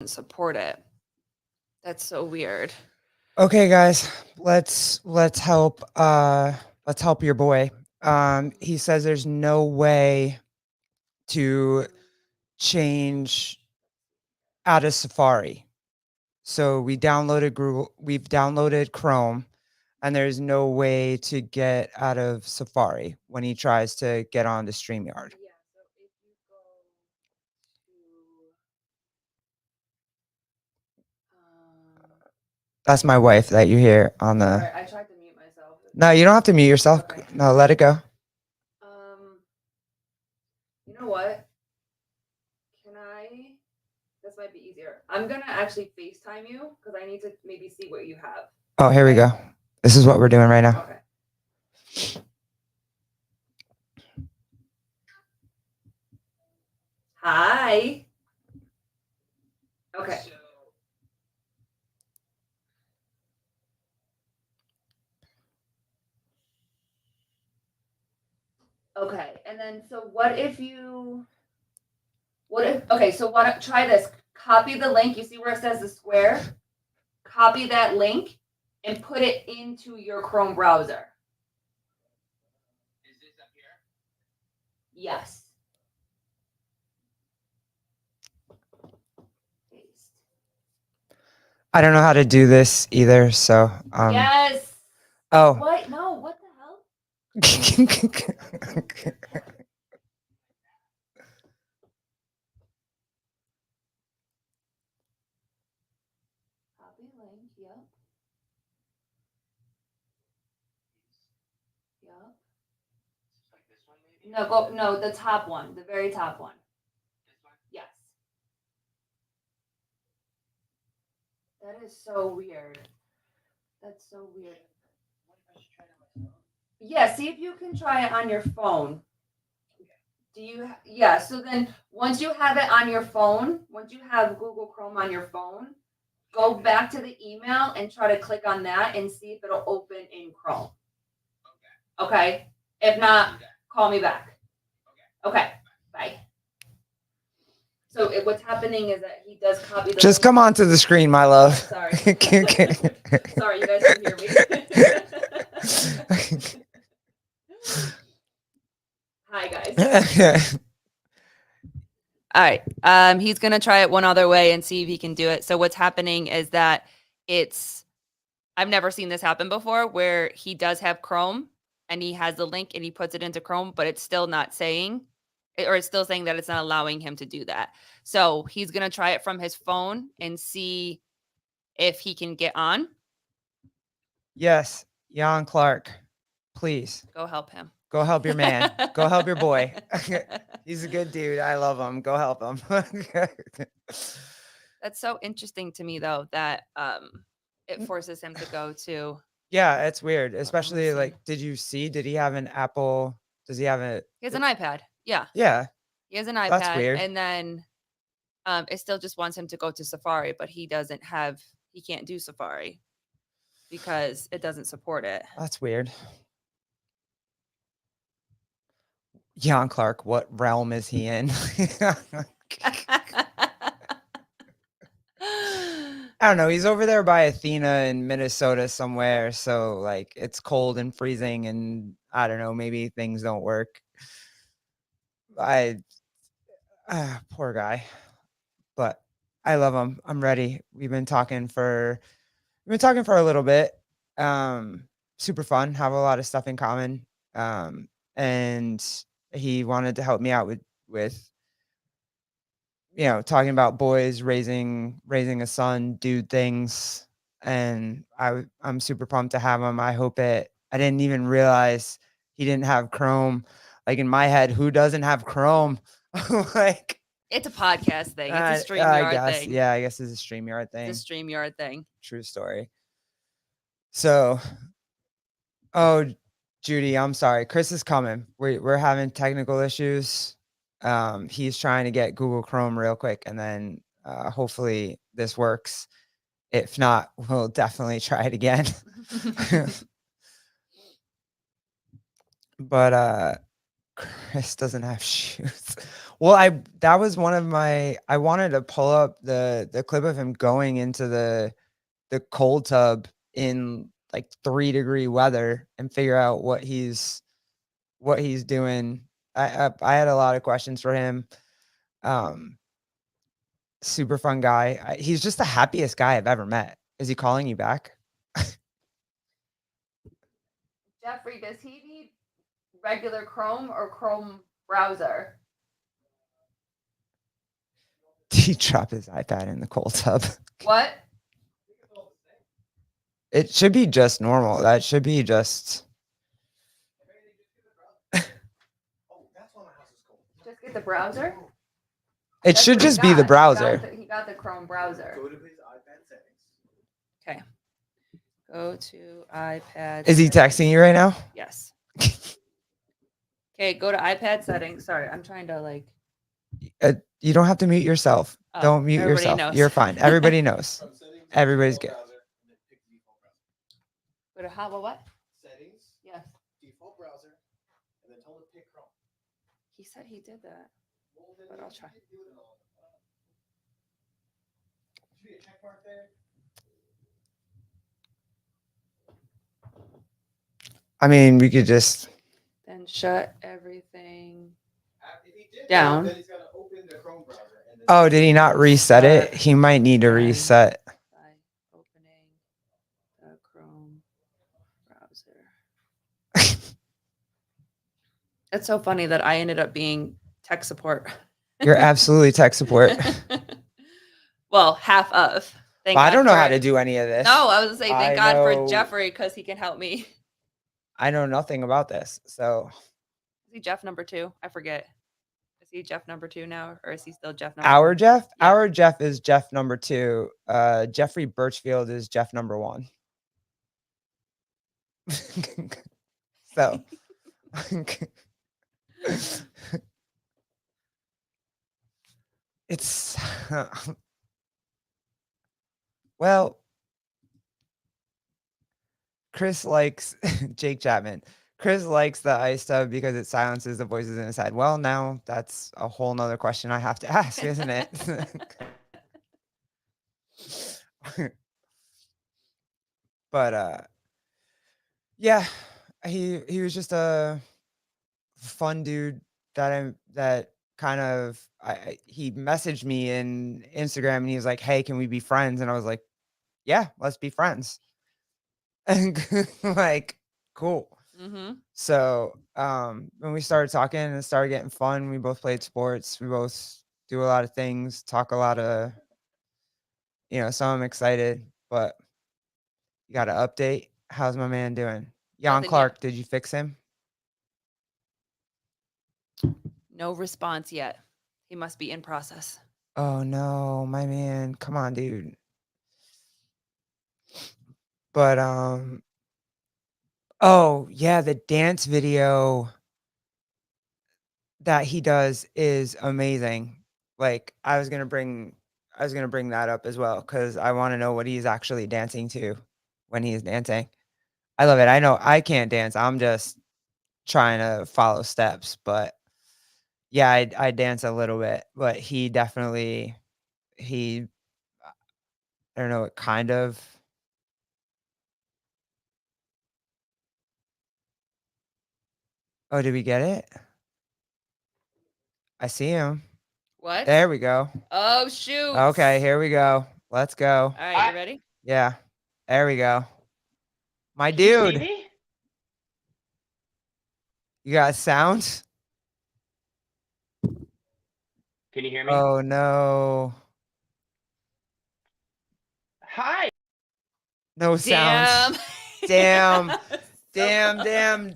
support it. That's so weird. Okay, guys, let's help your boy. He says there's no way to change out of Safari. So we've downloaded Chrome, and there's no way to get out of Safari when he tries to get on to StreamYard. Yeah, so if you go to That's my wife that you hear on the. sorry, I tried to mute myself. No, you don't have to mute yourself. Okay. No, let it go. You know what? Can I? This might be easier. I'm gonna actually FaceTime you because I need to maybe see what you have. Oh, here we go. This is what we're doing right now. Okay. Hi. Okay. Okay, and then so try this. Copy the link. You see where it says the square? Copy that link and put it into your Chrome browser. Is this up here? Yes. Paste. I don't know how to do this either, so Yes. Oh. What? No, what the hell? Copy link, yep. Yep. Like this one maybe? No, the top one, the very top one. This one? Yes. That is so weird. That's so weird. What if I should try it on my phone? Yeah, see if you can try it on your phone. Do you? Yeah. So then, once you have it on your phone, once you have Google Chrome on your phone, go back to the email and try to click on that and see if it'll open in Chrome. Okay. If not, call me back. Okay. Bye. So what's happening is that he does copy the. Just come onto the screen, my love. Oh, sorry. Sorry, you guys can hear me. Hi, guys. All right. He's gonna try it one other way and see if he can do it. So what's happening is that I've never seen this happen before, where he does have Chrome and he has the link and he puts it into Chrome, but it's still not saying, or it's still saying that it's not allowing him to do that. So he's gonna try it from his phone and see if he can get on. Yes, Jan Clark, please go help him. Go help your man. Go help your boy. He's a good dude. I love him. Go help him. That's so interesting to me, though, that it forces him to go to. Yeah, it's weird. Especially like, did he have an Apple? Does he have a? He has an iPad. Yeah. Yeah. He has an iPad. That's weird. And then it still just wants him to go to Safari, but he can't do Safari because it doesn't support it. That's weird. Jan Clark, what realm is he in? I don't know. He's over there by Athena in Minnesota somewhere. So like it's cold and freezing and I don't know, maybe things don't work. Poor guy, but I love him. I'm ready. We've been talking for a little bit. Super fun. Have a lot of stuff in common. And he wanted to help me out with talking about boys raising a son, dude things. And I'm super pumped to have him. I didn't even realize he didn't have Chrome. Like in my head, who doesn't have Chrome? Like it's a podcast thing. It's a StreamYard thing. Yeah, I guess it's a StreamYard thing. It's a StreamYard thing. True story. So, Judy, I'm sorry. Chris is coming. We're having technical issues. He's trying to get Google Chrome real quick, and then hopefully this works. If not, we'll definitely try it again. But Chris doesn't have shoes. Well, that was one of my I wanted to pull up the clip of him going into the cold tub in like 3-degree weather and figure out what he's doing. I had a lot of questions for him. Um, super fun guy. He's just the happiest guy I've ever met. Is he calling you back? Jeffrey, does he need regular Chrome or Chrome browser? Did he drop his iPad in the cold tub? What? It should be just normal. That should be just. Just get the browser? It That's should what he just be the got. browser. He got the Chrome browser. Go to his iPad settings. Okay. Go to iPad. Is he texting you right now? Yes. Okay, go to iPad settings. Sorry, I'm trying to like. You don't have to mute yourself. Oh, Don't mute everybody yourself. knows. You're fine. Everybody knows. From settings, Everybody's default good. browser, and then pick the default browser. Go to how? What? Settings, Yes. default browser, and then tell him to pick Chrome. He said he did that. Well, then But you I'll try. should do it all. Should be a check mark there. I mean, we could just. Then shut everything. If he did Down. that, then he's got to open the Chrome browser. And then Oh, did he not reset it? He might need to Then- reset. By opening the Chrome browser. It's so funny that I ended up being tech support. You're absolutely tech support. Well, half of. Thank Well, I God don't know for how it. to do any of this. No, I was gonna say thank God know- for Jeffrey because he can help me. I know nothing about this. So Is he Jeff number 2? I forget. Is he Jeff number 2 now, or is he still Jeff number our 1? Jeff, Yeah. our Jeff is Jeff number 2. Jeffrey Birchfield is Jeff number 1. So it's well, Chris likes Jake Chapman. Chris likes the ice tub because it silences the voices in his head. Well, now that's a whole nother question I have to ask, isn't it? But yeah, he was just a fun dude that kind of he messaged me in Instagram and he was like, "Hey, can we be friends?" And I was like, "Yeah, let's be friends." And like, cool. Mm-hmm. So when we started talking and it started getting fun, we both played sports. We both do a lot of things, talk a lot of, so I'm excited. But you got to update. How's my man doing? Jan Nothing yet. Clark, did you fix him? No response yet. He must be in process. Oh no, my man. Come on, dude. But oh yeah, the dance video that he does is amazing. Like I was gonna bring that up as well because I want to know what he's actually dancing to when he's dancing. I love it. I know I can't dance. I'm just trying to follow steps, but yeah, I dance a little bit. But he definitely he I don't know, it kind of. Oh, did we get it? I see him. What? There we go. Oh shoot. Okay, here we go. Let's go. All right, you ready? Yeah. There we go. My Can you see dude. me? You got sound? Can you hear me? Oh no. Hi. No sound. Damn. Damn, damn.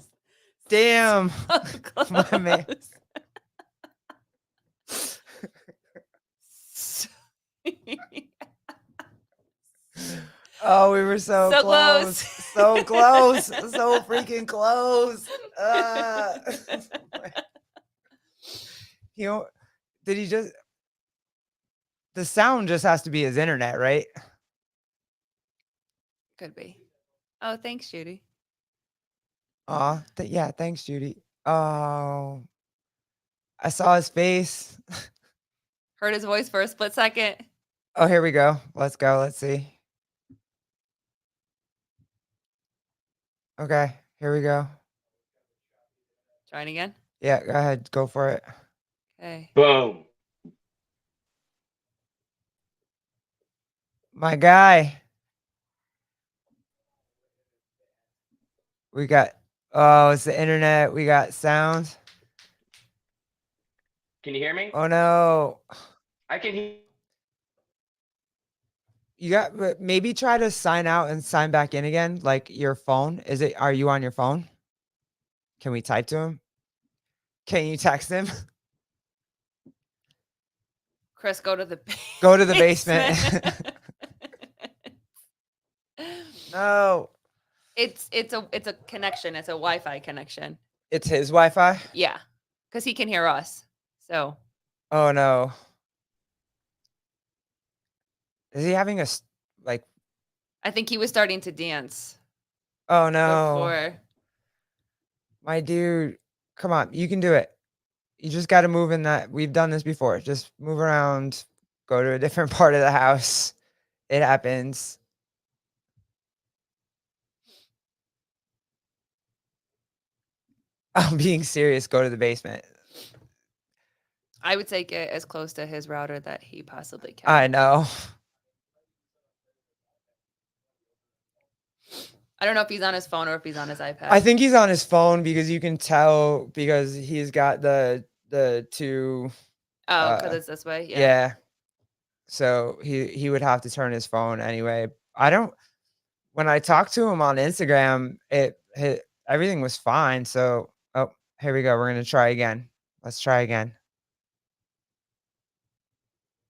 Damn. My man. Oh, we were so, So close. close. So close. So freaking close. Did he just the sound just has to be his internet, right? Could be. Oh, thanks, Judy. Yeah, thanks, Judy. Oh, I saw his face. Heard his voice for a split second. Oh, here we go. Let's go. Let's see. Okay, here we go. Trying again. Yeah, go ahead. Go for it. Okay. Boom. My guy. We got, oh, it's the internet. We got sound. Can you hear me? Oh no. I can hear. You got, but maybe try to sign out and sign back in again, like your phone. Are you on your phone? Can we type to him? Can you text him? Chris, go to the Go to the basement. No. It's a connection. It's a Wi-Fi connection. It's his Wi-Fi? Yeah, because he can hear us. So Oh no. Is he having like, I think he was starting to dance oh no. before. My dude, come on, you can do it. You just got to move in that. We've done this before. Just move around, go to a different part of the house. It happens. I'm being serious. Go to the basement. I would say get as close to his router that he possibly can. I know. I don't know if he's on his phone or if he's on his iPad. I think he's on his phone because you can tell because he's got the two. Oh, because it's this way. Yeah. So he would have to turn his phone anyway. When I talked to him on Instagram, everything was fine. So, oh, here we go. We're going to try again. Let's try again.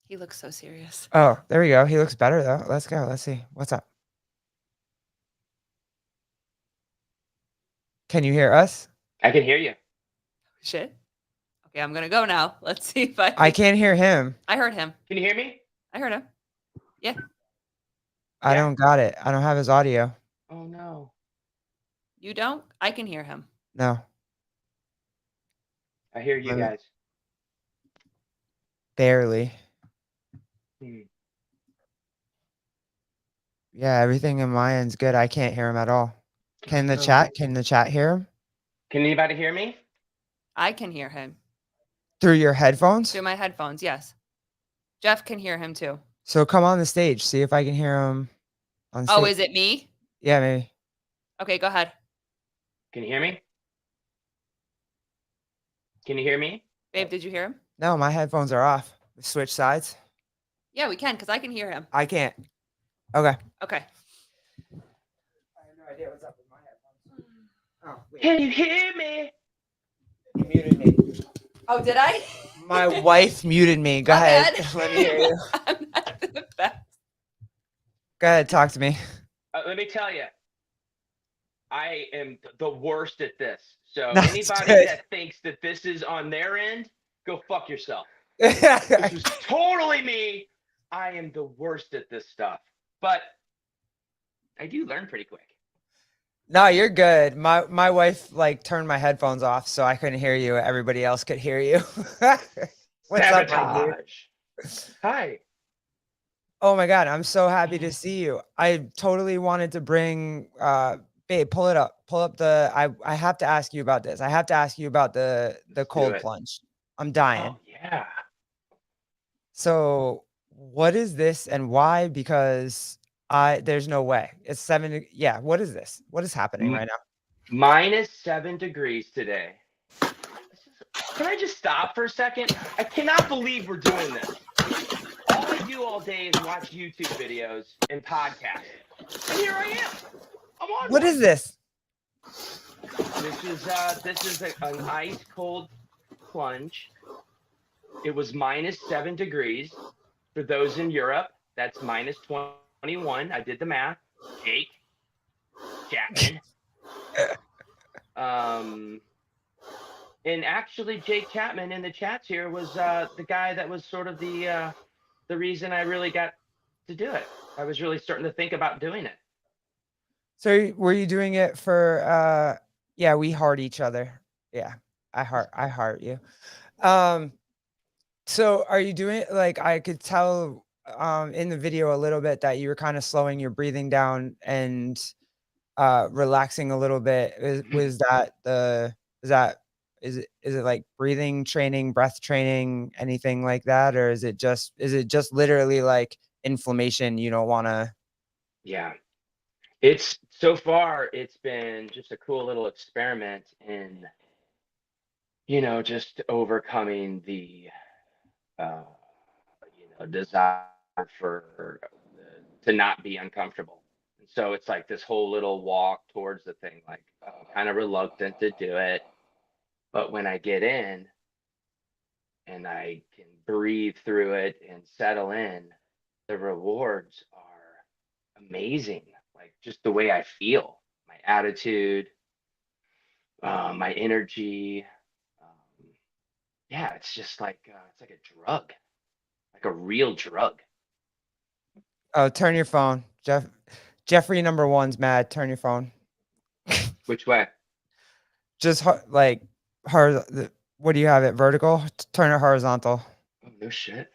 He looks so serious. Oh, there we go. He looks better though. Let's go. Let's see. What's up? Can you hear us? I can hear you. Shit. Okay, I'm gonna go now. Let's see if I can't hear him. I heard him. Can you hear me? I heard him. Yeah. I Yeah. don't got it. I don't have his audio. Oh no. You don't? I can hear him. No. I hear you guys. Barely. Hmm. Yeah, everything in my end's good. I can't hear him at all. Can the Oh. chat hear him? Can anybody hear me? I can hear him Through your headphones? through my headphones. Yes. Jeff can hear him too. So come on the stage. See if I can hear him on stage. Oh, is it me? Yeah, maybe. Okay, go ahead. Can you hear me? Can you hear me? Babe, did you hear him? No, my headphones are off. Switch sides. Yeah, we can because I can hear him. I can't. Okay. Okay. I have no idea what's up with my headphones. Oh, wait. Can you hear me? You muted me. Oh, did I? My wife muted me. Go My ahead. bad. Let me hear you. I'm not the best. Go ahead. Talk to me. Let me tell you, I am the worst at this. So That's anybody good. that thinks that this is on their end, go fuck yourself. This was totally me. I am the worst at this stuff, but I do learn pretty quick. No, you're good. My wife like turned my headphones off so I couldn't hear you. Everybody else could hear you. What's up, my dude? Sabotage. Hi. Oh my god, I'm so happy to see you. I totally wanted to bring babe, pull it up. Pull up the I have to ask you about this. I have to ask you about the Let's cold do it. plunge. I'm dying. Oh yeah. So, what is this and why? Because there's no way. It's 7 yeah, what is this? What is happening right now? -7 degrees today. Can I just stop for a second? I cannot believe we're doing this. All I do all day is watch YouTube videos and podcasts. And here I am. I'm on What one. is this? This is an ice cold plunge. It was -7 degrees. For those in Europe, that's -21. I did the math. Jake Chapman. And actually, Jake Chapman in the chats here was the guy that was sort of the reason I really got to do it. I was really starting to think about doing it. So were you doing it for yeah, we heart each other. Yeah. I heart you. So are you doing like I could tell in the video a little bit that you were kind of slowing your breathing down and relaxing a little bit. Was that the is that is it like breathing training, breath training, anything like that, or is it just literally like inflammation you don't want to? Yeah. It's so far it's been just a cool little experiment in, just overcoming the uh, desire for to not be uncomfortable. And so it's like this whole little walk towards the thing, like I'm kind of reluctant to do it, but when I get in and I can breathe through it and settle in, the rewards are amazing. Like just the way I feel, my attitude, my energy. Um, yeah, it's like a drug, like a real drug. Oh, turn your phone, Jeffrey number one's mad. Turn your phone. Which way? Just like what do you have it vertical? Turn it horizontal. Oh, no shit.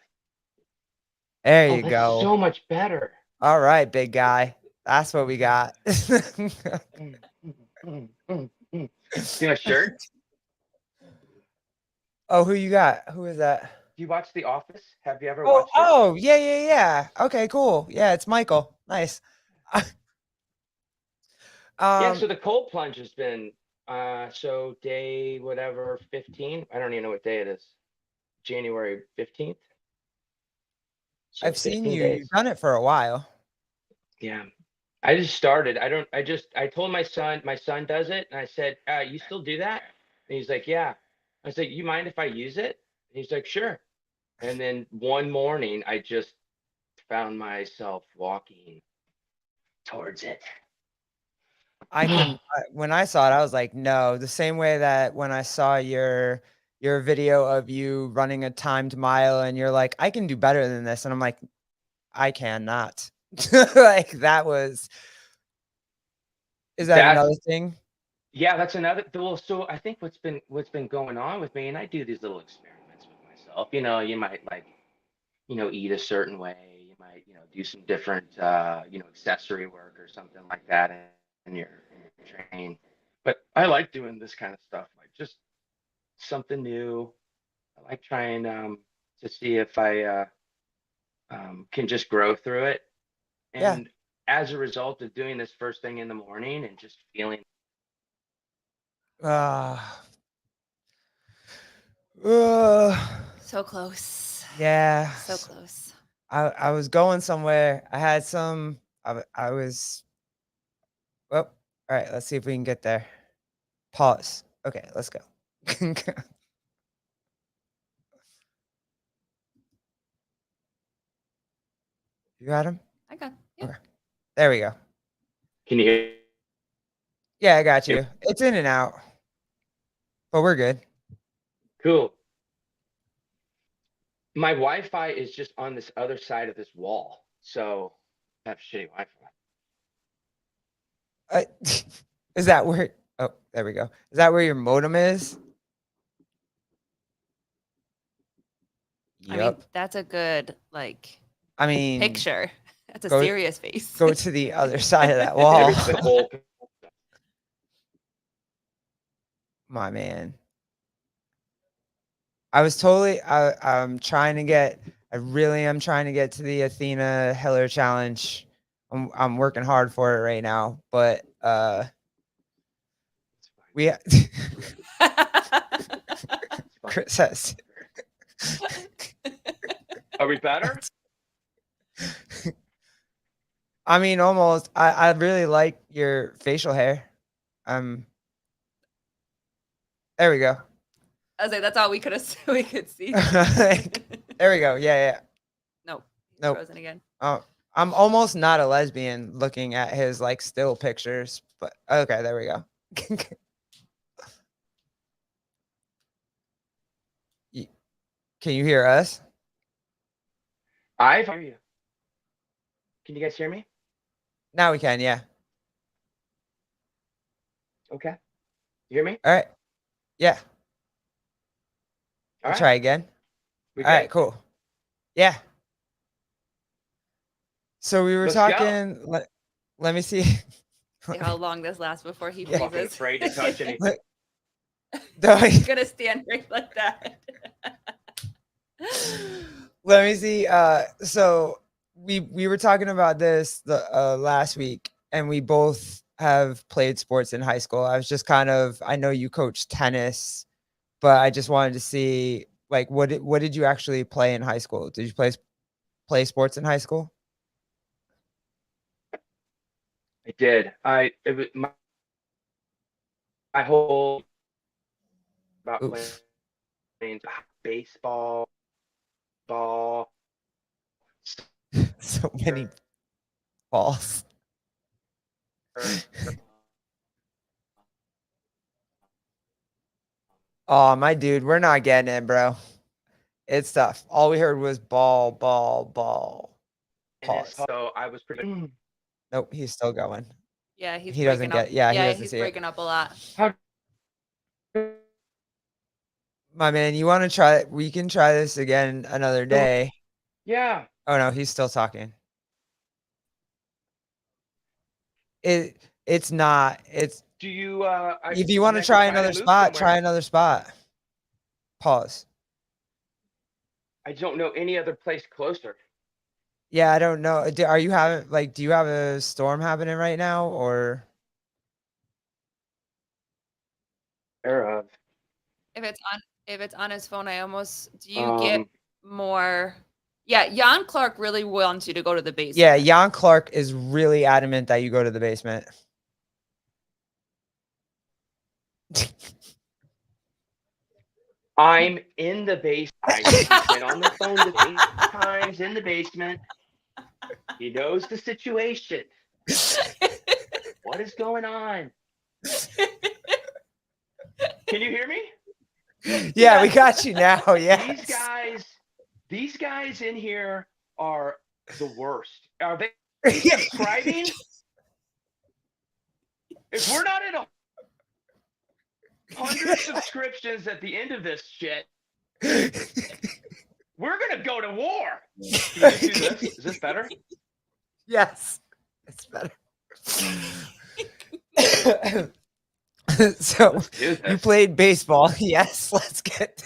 There Oh, you that's go. so much better. All right, big guy. That's what we got. Mm, mm, mm. See my shirt? Oh, who you got? Who is that? Do you watch The Office? Have you ever Oh, watched it? yeah, yeah, yeah. Okay, cool. Yeah, it's Michael. Nice. Yeah, Um, so the cold plunge has been so day whatever 15. I don't even know what day it is. January 15th. So I've seen 15 you. You've days. done it for a while. Yeah. I just started. I told my son does it, and I said, you still do that? And he's like, yeah. I said, you mind if I use it? And he's like, sure. And then one morning, I just found myself walking towards it. When I saw it, I was like, no, the same way that when I saw your video of you running a timed mile and you're like, I can do better than this. And I'm like, I cannot. Like is that That's another thing? Yeah, that's another. Well, so I think what's been going on with me, and I do these little experiments with myself. You might like eat a certain way. You might do some different accessory work or something like that in your training. But I like doing this kind of stuff, like just something new. I like trying to see if I can just grow through it. Yeah. And as a result of doing this first thing in the morning and just feeling. Uh, uh, So close. yeah. So close. I was going somewhere. I had some. I was. Well, all right. Let's see if we can get there. Pause. Okay, let's go. You got him. I got yeah. Okay, there we go. Can you hear? Yeah, I got you. It's in and out, but we're good. Cool. My Wi-Fi is just on this other side of this wall, so I have shitty Wi-Fi. Uh, is that where? Oh, there we go. Is that where your modem is? I mean, Yep. that's a good like I mean, picture. That's a go serious face. go to the other side of that wall. The whole. My man. I was totally. I'm trying to get. I really am trying to get to the Athena Heller Challenge. I'm working hard for it right now, but we. Chris says. Are we better? I mean, almost. I really like your facial hair. There we go. I was like, that's all we could see. There we go. Yeah. Nope. Nope. Frozen again. Oh, I'm almost not a lesbian looking at his like still pictures, but okay, there we go. Can you hear us? I hear you. Can you guys hear me? Now we can, yeah. Okay. You hear me? All right. Yeah. We'll right. try again. We All right, good? cool. Yeah. So we were Let's go. talking. Let me see. See how long this lasts before he Yeah. Fucking freezes. afraid to touch anything. He's gonna stand right like that. Let me see. So we were talking about this the last week, and we both have played sports in high school. I was just I know you coach tennis, but I just wanted to see like what did you actually play in high school? Did you play sports in high school? I did. It was my whole about Oof. playing baseball, ball. So many balls. Oh, my dude, we're not getting it, bro. It's tough. All we heard was ball, ball, ball. Pause. So I was pretty. Nope, he's still going. Yeah, he's He doesn't breaking up. get. Yeah, he doesn't he's see it. breaking up a lot. How My man, you want to try? We can try this again another day. Yeah. Oh no, he's still talking. It's not. It's Do you? if you want to try another spot, try another spot. Pause. I don't know any other place closer. Yeah, I don't know. Are you having like? Do you have a storm happening right now, or? Thereof. If it's on his phone, I almost do you get more. Yeah, Jan Clark really wants you to go to the basement. Yeah, Jan Clark is really adamant that you go to the basement. I'm in the basement. I've been on the phone with 8 times in the basement. He knows the situation. What is going on? Can you hear me? Yeah, we got you now. Yeah. These guys in here are the worst. Are they subscribing? If we're not at 100 subscriptions at the end of this shit, we're gonna go to war. Can you do this? Is this better? Yes, it's better. So Let's do this. you played baseball. Yes, let's get.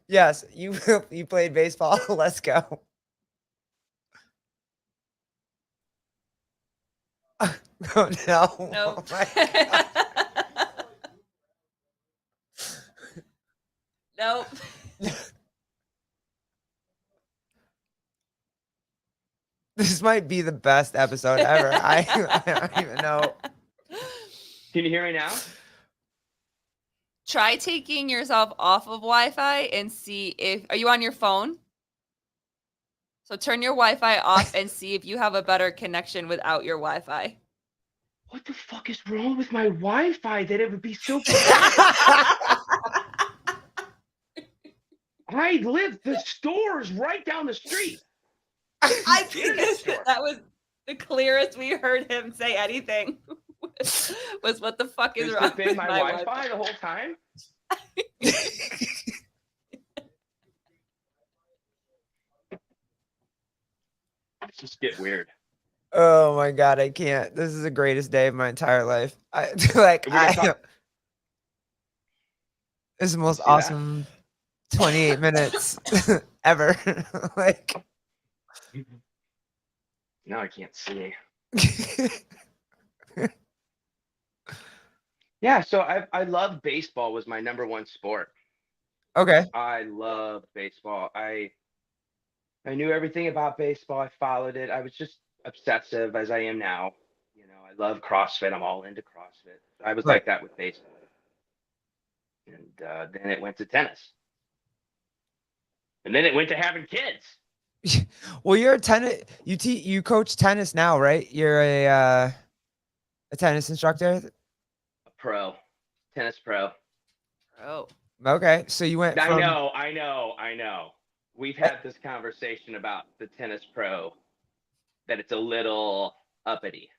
Yes, you played baseball. Let's go. Oh no! No. Oh, my God. Nope. This might be the best episode ever. I don't even know. Can you hear me now? Try taking yourself off of Wi-Fi and see if are you on your phone? So turn your Wi-Fi off and see if you have a better connection without your Wi-Fi. What the fuck is wrong with my Wi-Fi that it would be so I live, the store's right down the street. I Internet think store. that was the clearest we heard him say anything. Was what the fuck is Has wrong it been with my my Wi-Fi the whole time? Let's just get weird. Oh my God, I can't. This is the greatest day of my entire life. Like We're gonna talk- this is the most See that? awesome 28 minutes ever. Like Now I can't see. Yeah, so I love baseball was my number one sport. okay. I love baseball. I knew everything about baseball. I followed it. I was just obsessive as I am now. You know, I love CrossFit. I'm all into CrossFit. I was Right. like that with baseball. And then it went to tennis. And then it went to having kids. Well, you're a tennis. You coach tennis now, right? You're a tennis instructor. A pro, tennis pro. Oh. Okay, so you went from. I know. We've had this conversation about the tennis pro, that it's a little uppity.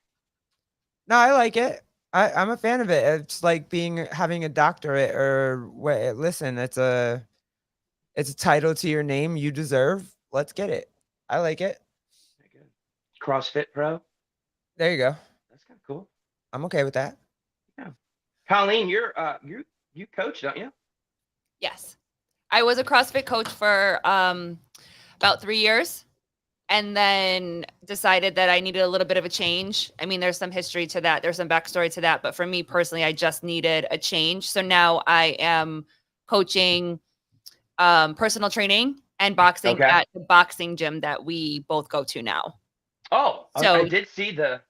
No, I like it. I'm a fan of it. It's like having a doctorate or what. Listen, it's a title to your name you deserve. Let's get it. I like it. Very good. CrossFit Pro. There you go. That's kind of cool. I'm okay with that. Yeah. Colleen, you coach, don't you? Yes. I was a CrossFit coach for about 3 years and then decided that I needed a little bit of a change. I mean, there's some history to that. There's some backstory to that. But for me personally, I just needed a change. So now I am coaching personal training and boxing Okay. at the boxing gym that we both go to now. Oh, So I did see the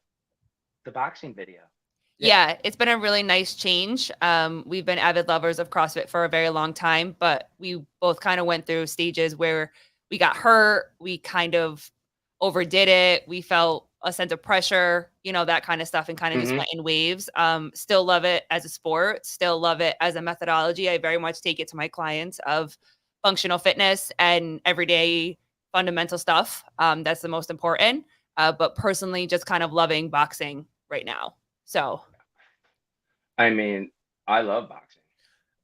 boxing video. yeah, it's been a really nice change. We've been avid lovers of CrossFit for a very long time, but we both kind of went through stages where we got hurt, we kind of overdid it, we felt a sense of pressure, that kind of stuff, and kind of just Mhm. went in waves. Still love it as a sport, still love it as a methodology. I very much take it to my clients of functional fitness and everyday fundamental stuff. That's the most important. But personally, just kind of loving boxing right now. So I mean, I love boxing.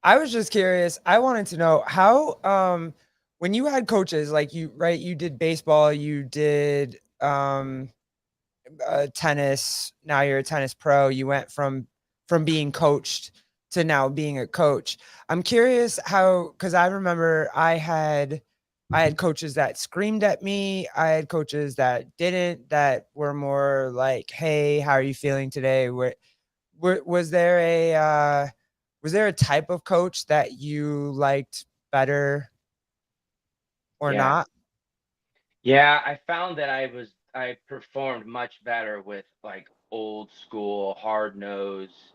I was just curious. I wanted to know how when you had coaches like you did baseball, you did tennis, now you're a tennis pro, you went from being coached to now being a coach. I'm curious how, cuz I remember I had coaches that screamed at me, I had coaches that didn't, that were more like, "Hey, how are you feeling today?" Was there a type of coach that you liked better or Yeah. not? Yeah, I found that I performed much better with like old school, hard nosed,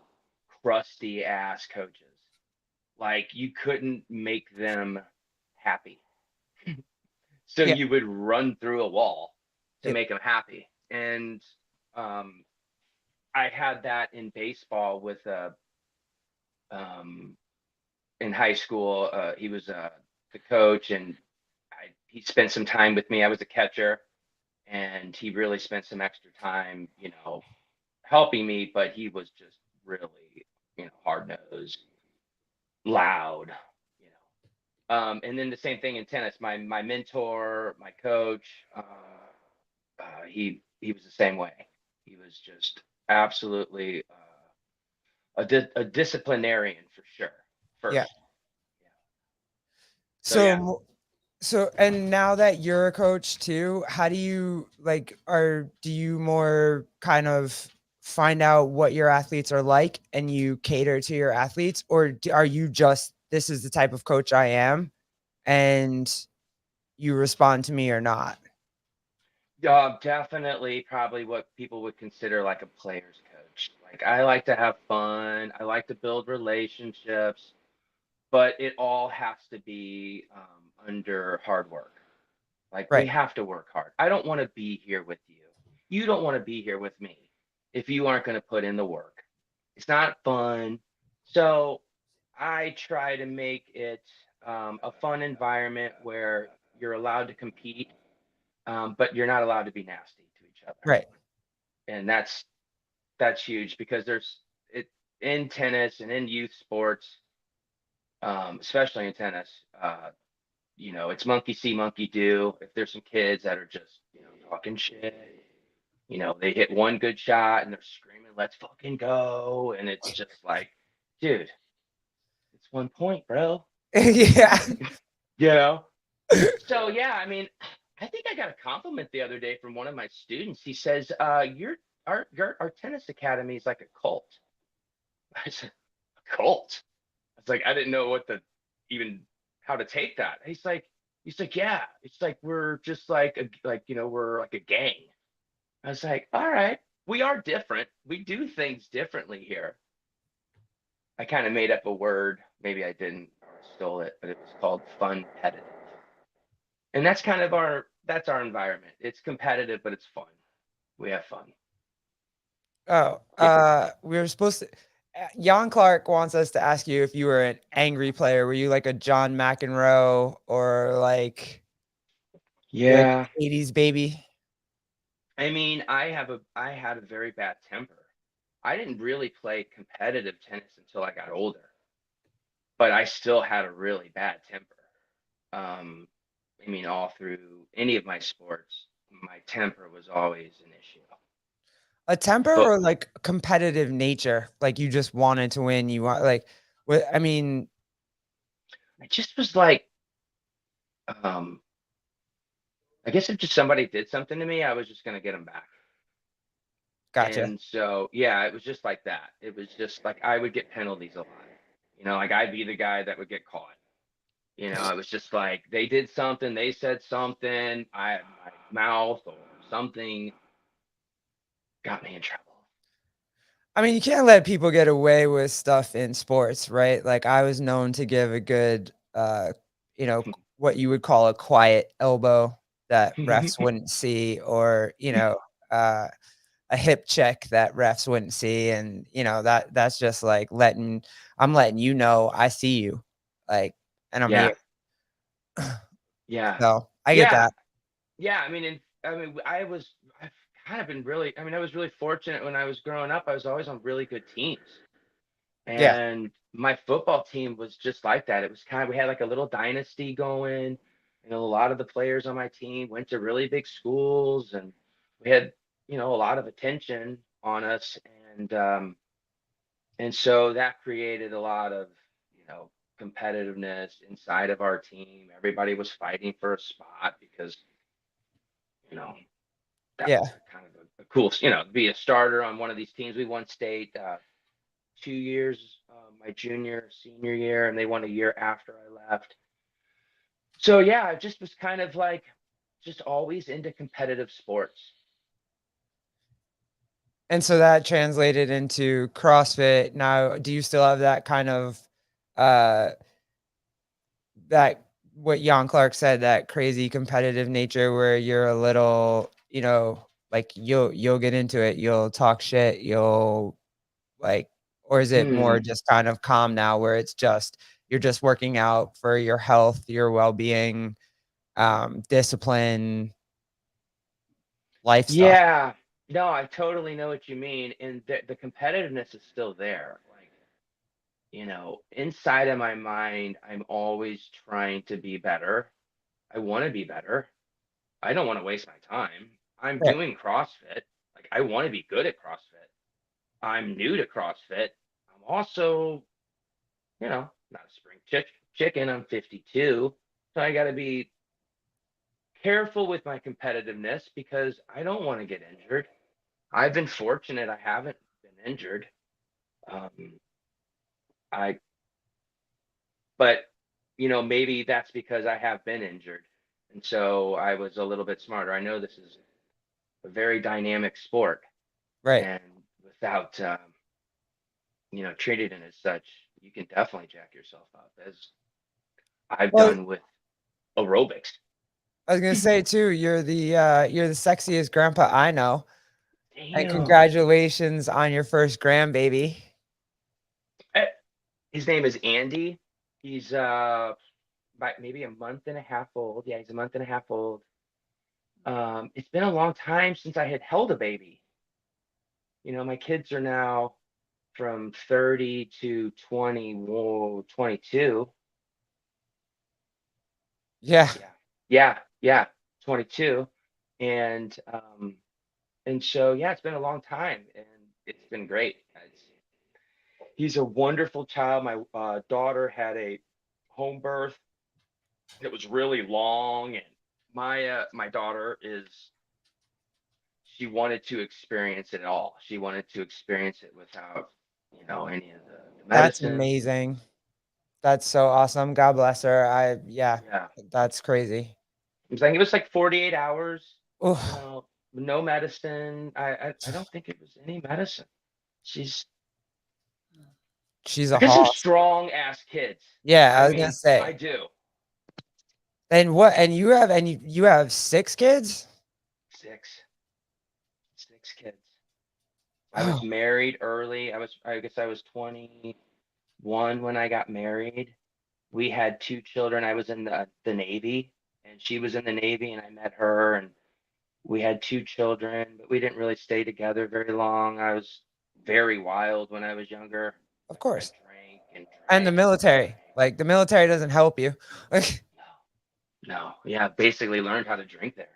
crusty ass coaches. Like you couldn't make them happy. So Yeah. you would run through a wall to Yep. make them happy. And um, I had that in baseball with um, in high school. He was the coach, and he spent some time with me. I was a catcher, and he really spent some extra time, helping me. But he was just really, hard nosed, loud, you and then the same thing in tennis. My mentor, my coach, he was the same way. He was just absolutely a disciplinarian for sure. Yeah. First, yeah. So So yeah, and now that you're a coach too, how do you do you more kind of find out what your athletes are like and you cater to your athletes, or are you just, this is the type of coach I am and you respond to me or not? definitely probably what people would consider like a player's coach. Like I like to have fun. I like to build relationships, but it all has to be under hard work. Like we Right. have to work hard. I don't want to be here with you. You don't want to be here with me if you aren't going to put in the work. It's not fun. So I try to make it a fun environment where you're allowed to compete, but you're not allowed to be nasty to each other. Right. And that's huge because there's it in tennis and in youth sports, especially in tennis. It's monkey see, monkey do. If there's some kids that are just, talking shit, they hit one good shot and they're screaming, "Let's fucking go!" And it's just like, dude, it's 1 point, bro. Yeah. You know. So yeah, I mean, I think I got a compliment the other day from one of my students. He says, our tennis academy is like a cult." I said, "A cult?" I was like, I didn't know even how to take that. He's like, yeah, it's like we're just like we're like a gang. I was like, all right, we are different. We do things differently here. I kind of made up a word. Maybe I didn't, or I stole it, but it was called fun competitive. And that's our environment. It's competitive, but it's fun. We have fun. Oh, we were supposed to. Jan Clark wants us to ask you if you were an angry player. Were you like a John McEnroe or you're like Yeah. an 80s baby? I mean, I had a very bad temper. I didn't really play competitive tennis until I got older, but I still had a really bad temper. Um, I mean, all through any of my sports, my temper was always an issue. A temper But or like competitive nature? Like you just wanted to win. You want like what I mean, I just was like, um, I guess if just somebody did something to me, I was just gonna get them back. gotcha. And so, yeah, it was just like that. It was just like I would get penalties a lot. Like I'd be the guy that would get caught. It was just like they did something, they said something, my mouth or something got me in trouble. I mean, you can't let people get away with stuff in sports, right? Like I was known to give a good what you would call a quiet elbow that refs wouldn't see or, uh a hip check that refs wouldn't see and, that's just like I'm letting you know I see you. Like and I'm here. Yeah, yeah, So, I get yeah, that. yeah. I've kind of been really, I was really fortunate when I was growing up. I was always on really good teams. Yeah. And my football team was just like that. It was we had like a little dynasty going. A lot of the players on my team went to really big schools and we had, a lot of attention on us. And so that created a lot of, competitiveness inside of our team. Everybody was fighting for a spot because, you know, that Yeah. was kind of a cool, to be a starter on one of these teams. We won state 2 years, my junior, senior year, and they won a year after I left. So yeah, I just was kind of like just always into competitive sports. And so that translated into CrossFit. Now, do you still have that kind of uh that what Jan Clark said, that crazy competitive nature where you're a little, like you'll get into it, you'll talk shit, you'll like or is it more Hmm. just kind of calm now where it's just you're just working out for your health, your well-being, discipline, life stuff? Yeah. No, I totally know what you mean. And the competitiveness is still there. Like, inside of my mind, I'm always trying to be better. I want to be better. I don't want to waste my time. I'm Right. doing CrossFit. Like, I want to be good at CrossFit. I'm new to CrossFit. I'm also, not a spring chicken. I'm 52. So I got to be careful with my competitiveness because I don't want to get injured. I've been fortunate. I haven't been injured. Um, I, but maybe that's because I have been injured. And so I was a little bit smarter. I know this is a very dynamic sport Right. and without, treating it as such, you can definitely jack yourself up as I've Well, done with aerobics. I was gonna say too, you're the sexiest grandpa I know. And Damn. congratulations on your first grandbaby. Eh, His name is Andy. He's about maybe a month and a half old. Yeah, he's a month and a half old. It's been a long time since I had held a baby. My kids are now from 30 to 20, whoa, 22. Yeah. Yeah, 22. And so yeah, it's been a long time and it's been great. He's a wonderful child. My daughter had a home birth. It was really long, and my daughter she wanted to experience it all. She wanted to experience it without, any of the That's medicine. amazing. That's so awesome. God bless her. Yeah, Yeah. that's crazy. It was like 48 hours, Oh, no medicine. I don't think it was any medicine. She's she's I a got some hoss. strong ass kids. Yeah, I I was gonna mean, I say. do. And you have 6 kids? Six. Six kids. I was Oh, married early. I guess I was 21 when I got married. We had two children. I was in the Navy and she was in the Navy and I met her and we had two children, but we didn't really stay together very long. I was very wild when I was younger. Of course. I drank and And the drank. military. Like the military doesn't help you. Like No, yeah, basically learned how to drink there.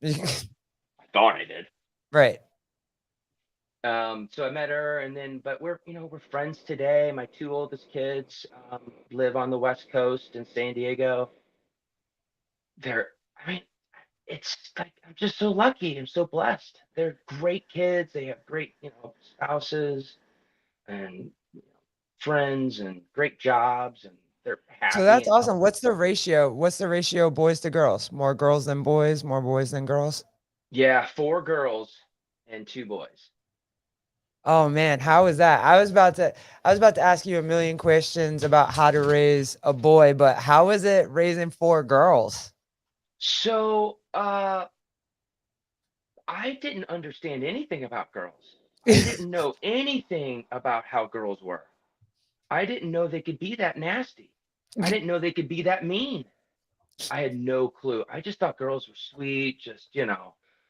I thought I did. right. So I met her, and then, but we're friends today. My two oldest kids live on the West Coast in San Diego. I mean, it's like I'm just so lucky. I'm so blessed. They're great kids. They have great, spouses and friends and great jobs, and they're So happy that's and awesome. healthy. What's the ratio? What's the ratio boys to girls? More girls than boys, more boys than girls? Yeah, 4 girls and 2 boys. Oh man, how was that? I was about to ask you a million questions about how to raise a boy, but how is it raising 4 girls? So, I didn't understand anything about girls. I didn't know anything about how girls were. I didn't know they could be that nasty. I didn't know they could be that mean. I had no clue. I just thought girls were sweet, just,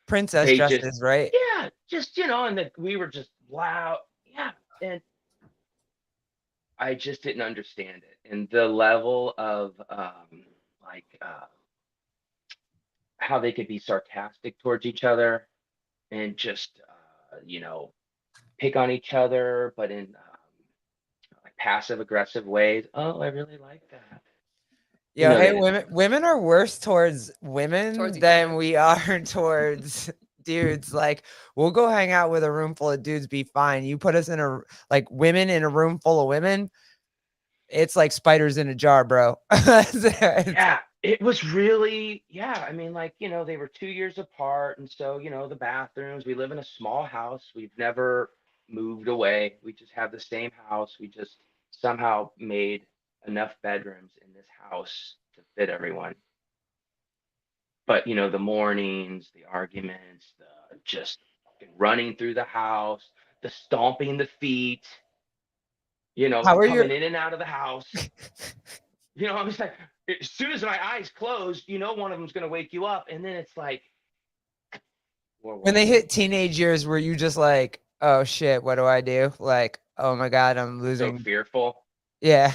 Princess they just, dresses, right? yeah, just, and that we were just loud. Yeah. And I just didn't understand it. And the level of, like, how they could be sarcastic towards each other and just, pick on each other, but in like passive aggressive ways. Oh, I really like that. Yo, They hey, didn't. women are worse towards women Towards each than other. we are towards dudes. Like, we'll go hang out with a room full of dudes, be fine. You put us in like women in a room full of women, it's like spiders in a jar, bro. Yeah, it was really, yeah. I mean, like, they were 2 years apart. And so, the bathrooms, we live in a small house. We've never moved away. We just have the same house. We just somehow made enough bedrooms in this house to fit everyone. But, the mornings, the arguments, the just fucking running through the house, the stomping the feet, How are coming your in and out of the house. I was like, as soon as my eyes closed, one of them's going to wake you up. And then it's like, World when War they II. hit teenage years, were you just like, oh shit, what do I do? Like, oh my God, I'm So losing. fearful. Yeah,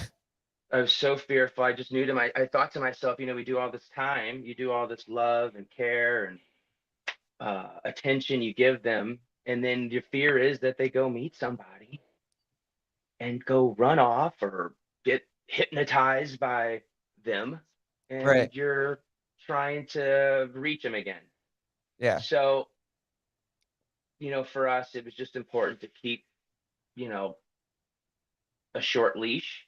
I was so fearful. I just I thought to myself, we do all this time, you do all this love and care and attention you give them. And then your fear is that they go meet somebody and go run off or get hypnotized by them. right. And you're trying to reach them again. Yeah, So, for us, it was just important to keep, you know, a short leash,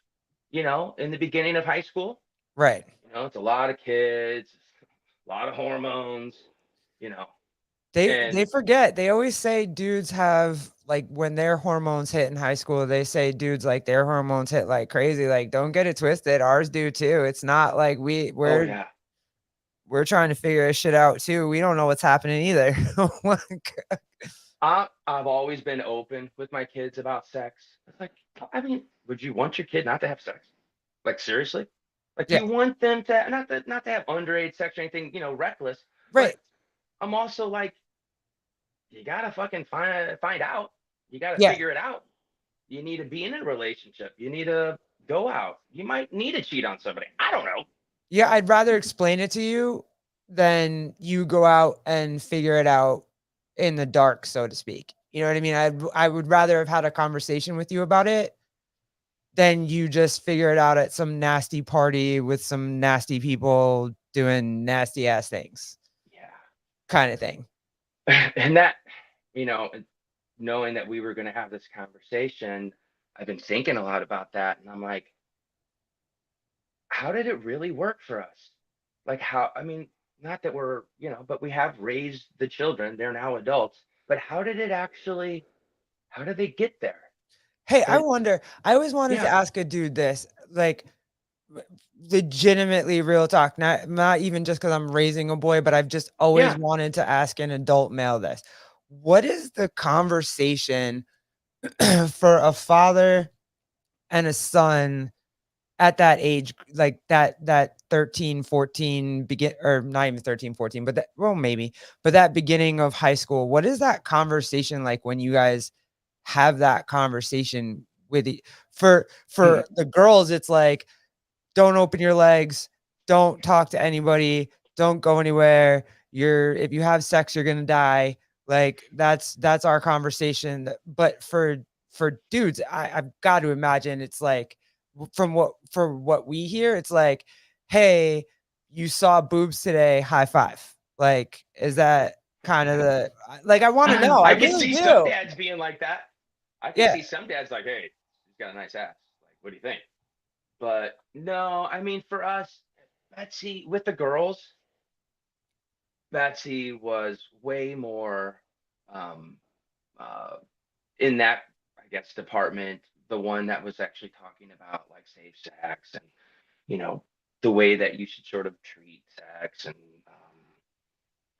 in the beginning of high school. right. It's a lot of kids, a lot of hormones, you know, They and forget. They always say dudes have like when their hormones hit in high school, they say dudes like their hormones hit like crazy. Like, don't get it twisted. Ours do too. It's not like oh we're yeah, we're trying to figure this shit out too. We don't know what's happening either. I've always been open with my kids about sex. It's like, I mean, would you want your kid not to have sex? Like seriously? Like, do Yeah, you want them to not to have underage sex or anything, reckless? right. But I'm also like, you gotta fucking find out. You gotta Yeah. figure it out. You need to be in a relationship. You need to go out. You might need to cheat on somebody. I don't know. Yeah, I'd rather explain it to you than you go out and figure it out in the dark, so to speak. You know what I mean? I would rather have had a conversation with you about it than you just figure it out at some nasty party with some nasty people doing nasty ass things, kind of thing. Yeah. And that, you know, knowing that we were going to have this conversation, I've been thinking a lot about that. And I'm like, how did it really work for us? Like, I mean, not that we're, but we have raised the children. They're now adults. But how did they get there? Hey, I Like, wonder, I always wanted to yeah, ask a dude this, like legitimately real talk, not even just because I'm raising a boy, but I've just always yeah. wanted to ask an adult male this. What is the conversation for a father and a son at that age, like that 13, 14 begin, or not even 13, 14, but that, well, maybe, but that beginning of high school, what is that conversation like when you guys have that conversation with for the girls. It's like, don't open your legs, don't talk to anybody, don't go anywhere. If you have sex, you're gonna die. Like that's our conversation. But for dudes, I've got to imagine it's like from what we hear, it's like, hey, you saw boobs today, high five. Like, is that kind of the like I want to know? I I can really see some do. dads being like that. I can Yeah. see some dads like, hey, he's got a nice ass. Like, what do you think? But no, I mean, for us, Betsy, with the girls, Betsy was way more um, uh, in that, I guess, department, the one that was actually talking about like safe sex and, you know, the way that you should sort of treat sex.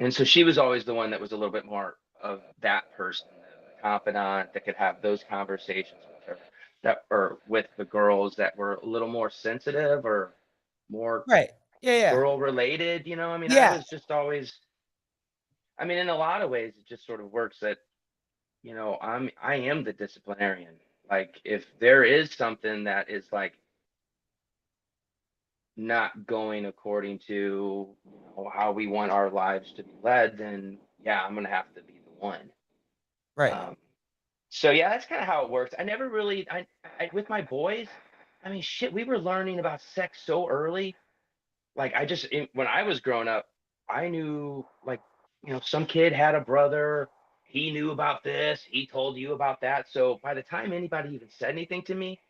And so she was always the one that was a little bit more of that person, the confidant that could have those conversations with her, that or with the girls that were a little more sensitive or more Right. Yeah. Yeah. girl related. I mean, I Yeah. was just always, I mean, in a lot of ways, it just sort of works that, I am the disciplinarian. Like, if there is something that is like not going according to how we want our lives to be led, then yeah, I'm gonna have to be the one. Right. So yeah, that's kind of how it works. I never really, I with my boys, I mean, shit, we were learning about sex so early. Like, when I was growing up, I knew, like, some kid had a brother. He knew about this. He told you about that. So by the time anybody even said anything to me,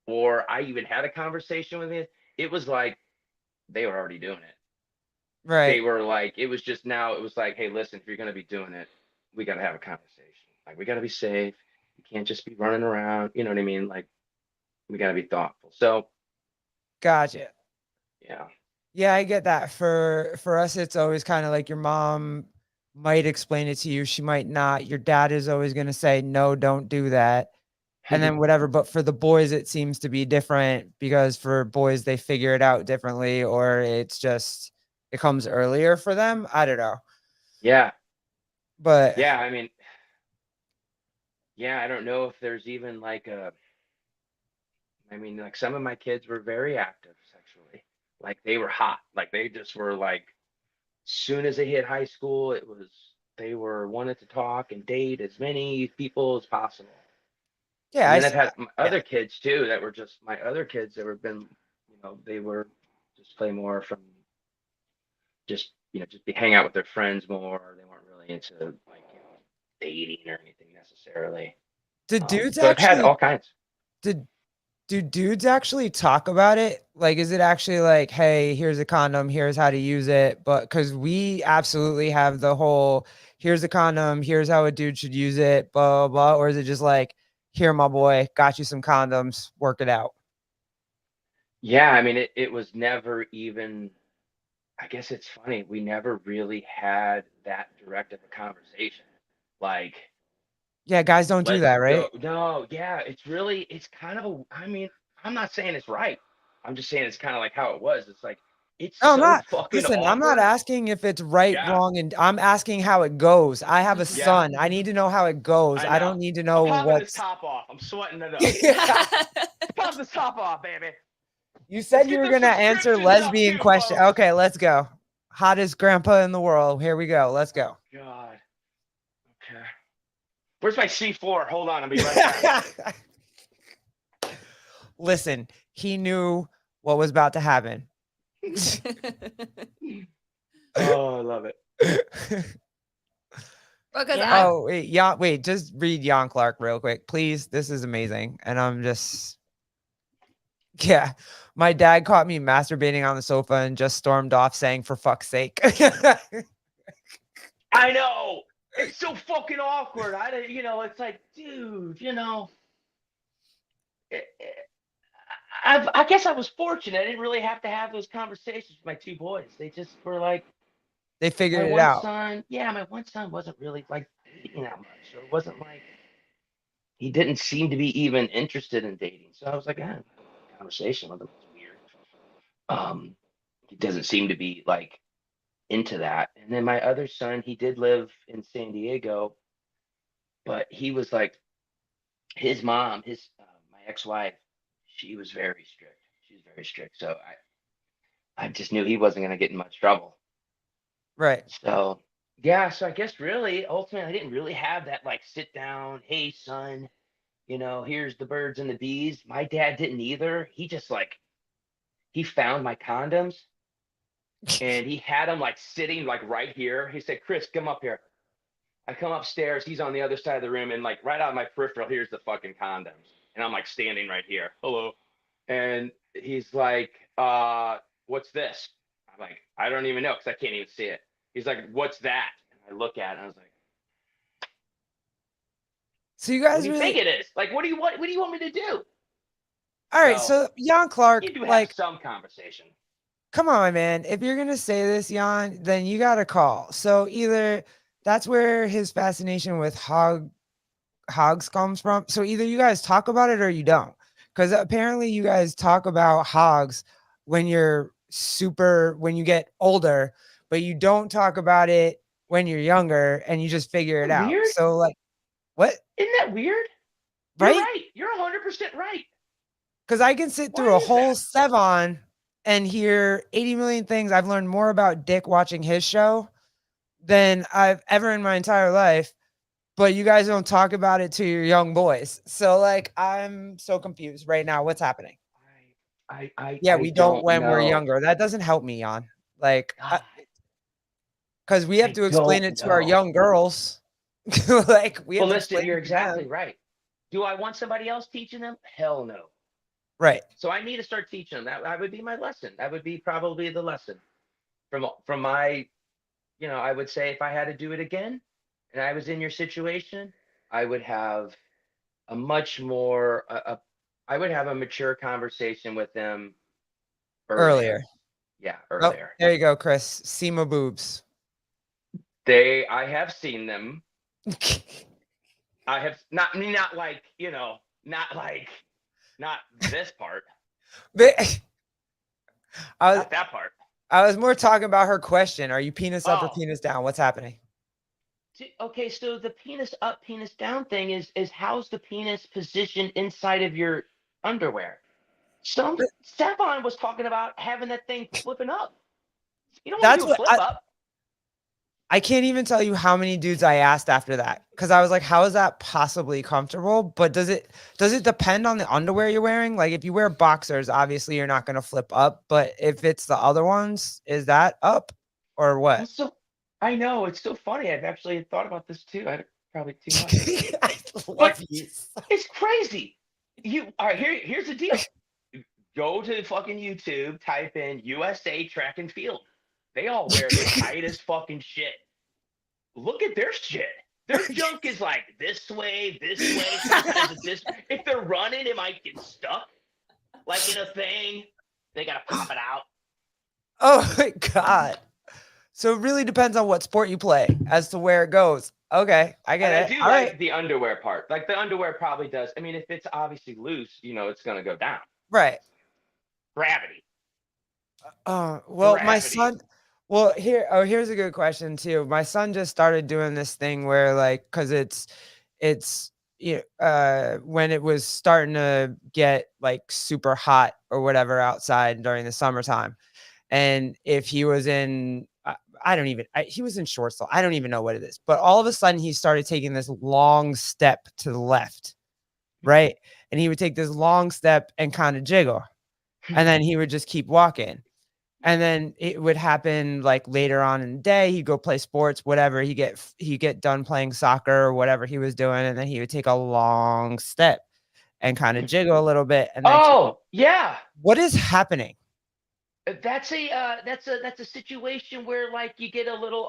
or I even had a conversation with it, it was like they were already doing it. They Right. were like, it was just now, it was like, hey, listen, if you're going to be doing it, we got to have a conversation. Like, we got to be safe. You can't just be running around. You know what I mean? Like, we got to be thoughtful. So, Gotcha. yeah. Yeah, I get that. For us, it's always kind of like your mom might explain it to you. She might not. Your dad is always going to say, no, don't do that. And then whatever. But for the boys, it seems to be different because for boys, they figure it out differently, or it comes earlier for them. I don't know. Yeah. But Yeah. I mean, yeah, I don't know if there's even like I mean, like, some of my kids were very active sexually. Like, they were hot. Like, they just were like, soon as they hit high school, they were wanted to talk and date as many people as possible. yeah, And I then I've see had that. my Yeah. other kids too that were just my other kids that were been, they were just play more from just hang out with their friends more. They weren't really into like, dating or anything necessarily. Did dudes So I've had actually, all kinds. did do dudes actually talk about it? Like, is it actually like, hey, here's a condom, here's how to use it? But because we absolutely have the whole, here's a condom, here's how a dude should use it, blah, blah, blah. Or is it just like, here, my boy, got you some condoms, work it out? Yeah, I mean, it was never even, I guess it's funny, we never really had that direct of a conversation. Like, Yeah, guys don't do let's that, go. right? No, yeah, it's kind of I mean, I'm not saying it's right. I'm just saying it's kind of like how it was. It's like, it's No, I'm so not. fucking Listen, I'm not awkward. asking if it's right, Yeah, wrong, and I'm asking how it goes. I have a yeah, son. I need to know how it goes. I I know. don't need to I'm know popping this what's. top off. I'm sweating it up. Pop this top off, baby. You Let's said you get were those gonna answer subscriptions up lesbian too, question. folks. Okay, let's go. Hottest grandpa in the world. Here we go. Let's go. God. Okay. Where's my C4? Hold on, I'll be right back. Listen, he knew what was about to happen. Oh, I love it. Because Yeah. Oh, wait, just read Jan Clark real quick, please. This is amazing. And I'm just, yeah. My dad caught me masturbating on the sofa and just stormed off saying, for fuck's sake. I know. It's so fucking awkward. It's like, dude, I guess I was fortunate. I didn't really have to have those conversations with my two boys. They just were like, They my figured it one out. son, yeah, my one son wasn't really like dating that much. So it wasn't like he didn't seem to be even interested in dating. So I was like, conversation with him was weird. He doesn't seem to be like into that. And then my other son, he did live in San Diego, but he was like, his mom, my ex-wife, she was very strict. She was very strict. So I just knew he wasn't going to get in much trouble. Right. So yeah, so I guess really, ultimately, I didn't really have that like sit down, hey son, here's the birds and the bees. My dad didn't either. He just like he found my condoms and he had them like sitting like right here. He said, Chris, come up here. I come upstairs. He's on the other side of the room, and like right out of my peripheral, here's the fucking condoms, and I'm like standing right here. Hello, and he's like, what's this? I'm like, I don't even know because I can't even see it. He's like, what's that? And I look at it, and I was like, So you what guys do you really think it is? Like, what do you want? What do you want me to do? all right? So So Jan Clark, you do have like, some conversation. come on, man. If you're gonna say this, Jan, then you gotta call. So either that's where his fascination with hogs comes from. So either you guys talk about it or you don't. Because apparently you guys talk about hogs when when you get older, but you don't talk about it when you're younger and you just figure it out. Weird? So like what? Isn't that weird? You're Right? right. You're 100% right. Because I can sit through Why a is whole that? Sevon and hear 80 million things. I've learned more about Dick watching his show than I've ever in my entire life. But you guys don't talk about it to your young boys. So like I'm so confused right now. What's happening? Yeah, I we don't don't when we're know. younger. That doesn't help me, Jan. Like, God, because we have I to explain don't it to our know. young girls. Like we have Well, to listen, explain you're it to exactly them. right. Do I want somebody else teaching them? Hell no. Right. So I need to start teaching them. That would be my lesson. That would be probably the lesson from my, I would say if I had to do it again and I was in your situation, I would have a much more, I would have a mature conversation with them Earlier. earlier. Yeah, Oh, earlier. there you go, Chris. See my boobs. I have seen them. I have not like, not this part, But not that part. I was more talking about her question. Are you penis up or Oh, penis down? What's happening? okay. So the penis up, penis down thing is how's the penis positioned inside of your underwear? Stefan was talking about having that thing flipping up. You don't want to That's do a what flip up. I can't even tell you how many dudes I asked after that because I was like, how is that possibly comfortable? But does it depend on the underwear you're wearing? Like if you wear boxers, obviously you're not going to flip up. But if it's the other ones, is that up or what? So I know it's so funny. I've actually thought about this too. I probably too much. I love But you. it's crazy. All right, here's the deal. Go to fucking YouTube, type in USA track and field. They all wear the tightest fucking shit. Look at their shit. Their junk is like this way. Sometimes it's this. If they're running, it might get stuck, like in a thing. They gotta pop it out. Oh my God. So it really depends on what sport you play as to where it goes. Okay, I get And I it. do All like right. the underwear part. Like the underwear probably does. I mean, if it's obviously loose, it's gonna go down. Right. Gravity. Well, my Gravity. son, here's a good question too. My son just started doing this thing where like, cause it's, when it was starting to get like super hot or whatever outside during the summertime. And if he was he was in short sleeve. I don't even know what it is, but all of a sudden he started taking this long step to the left. Right. And he would take this long step and kind of jiggle. And then he would just keep walking. And then it would happen like later on in the day, he'd go play sports, whatever. He'd get done playing soccer or whatever he was doing. And then he would take a long step and kind of jiggle a little bit. And then Oh yeah. what is happening? That's a situation where like you get a little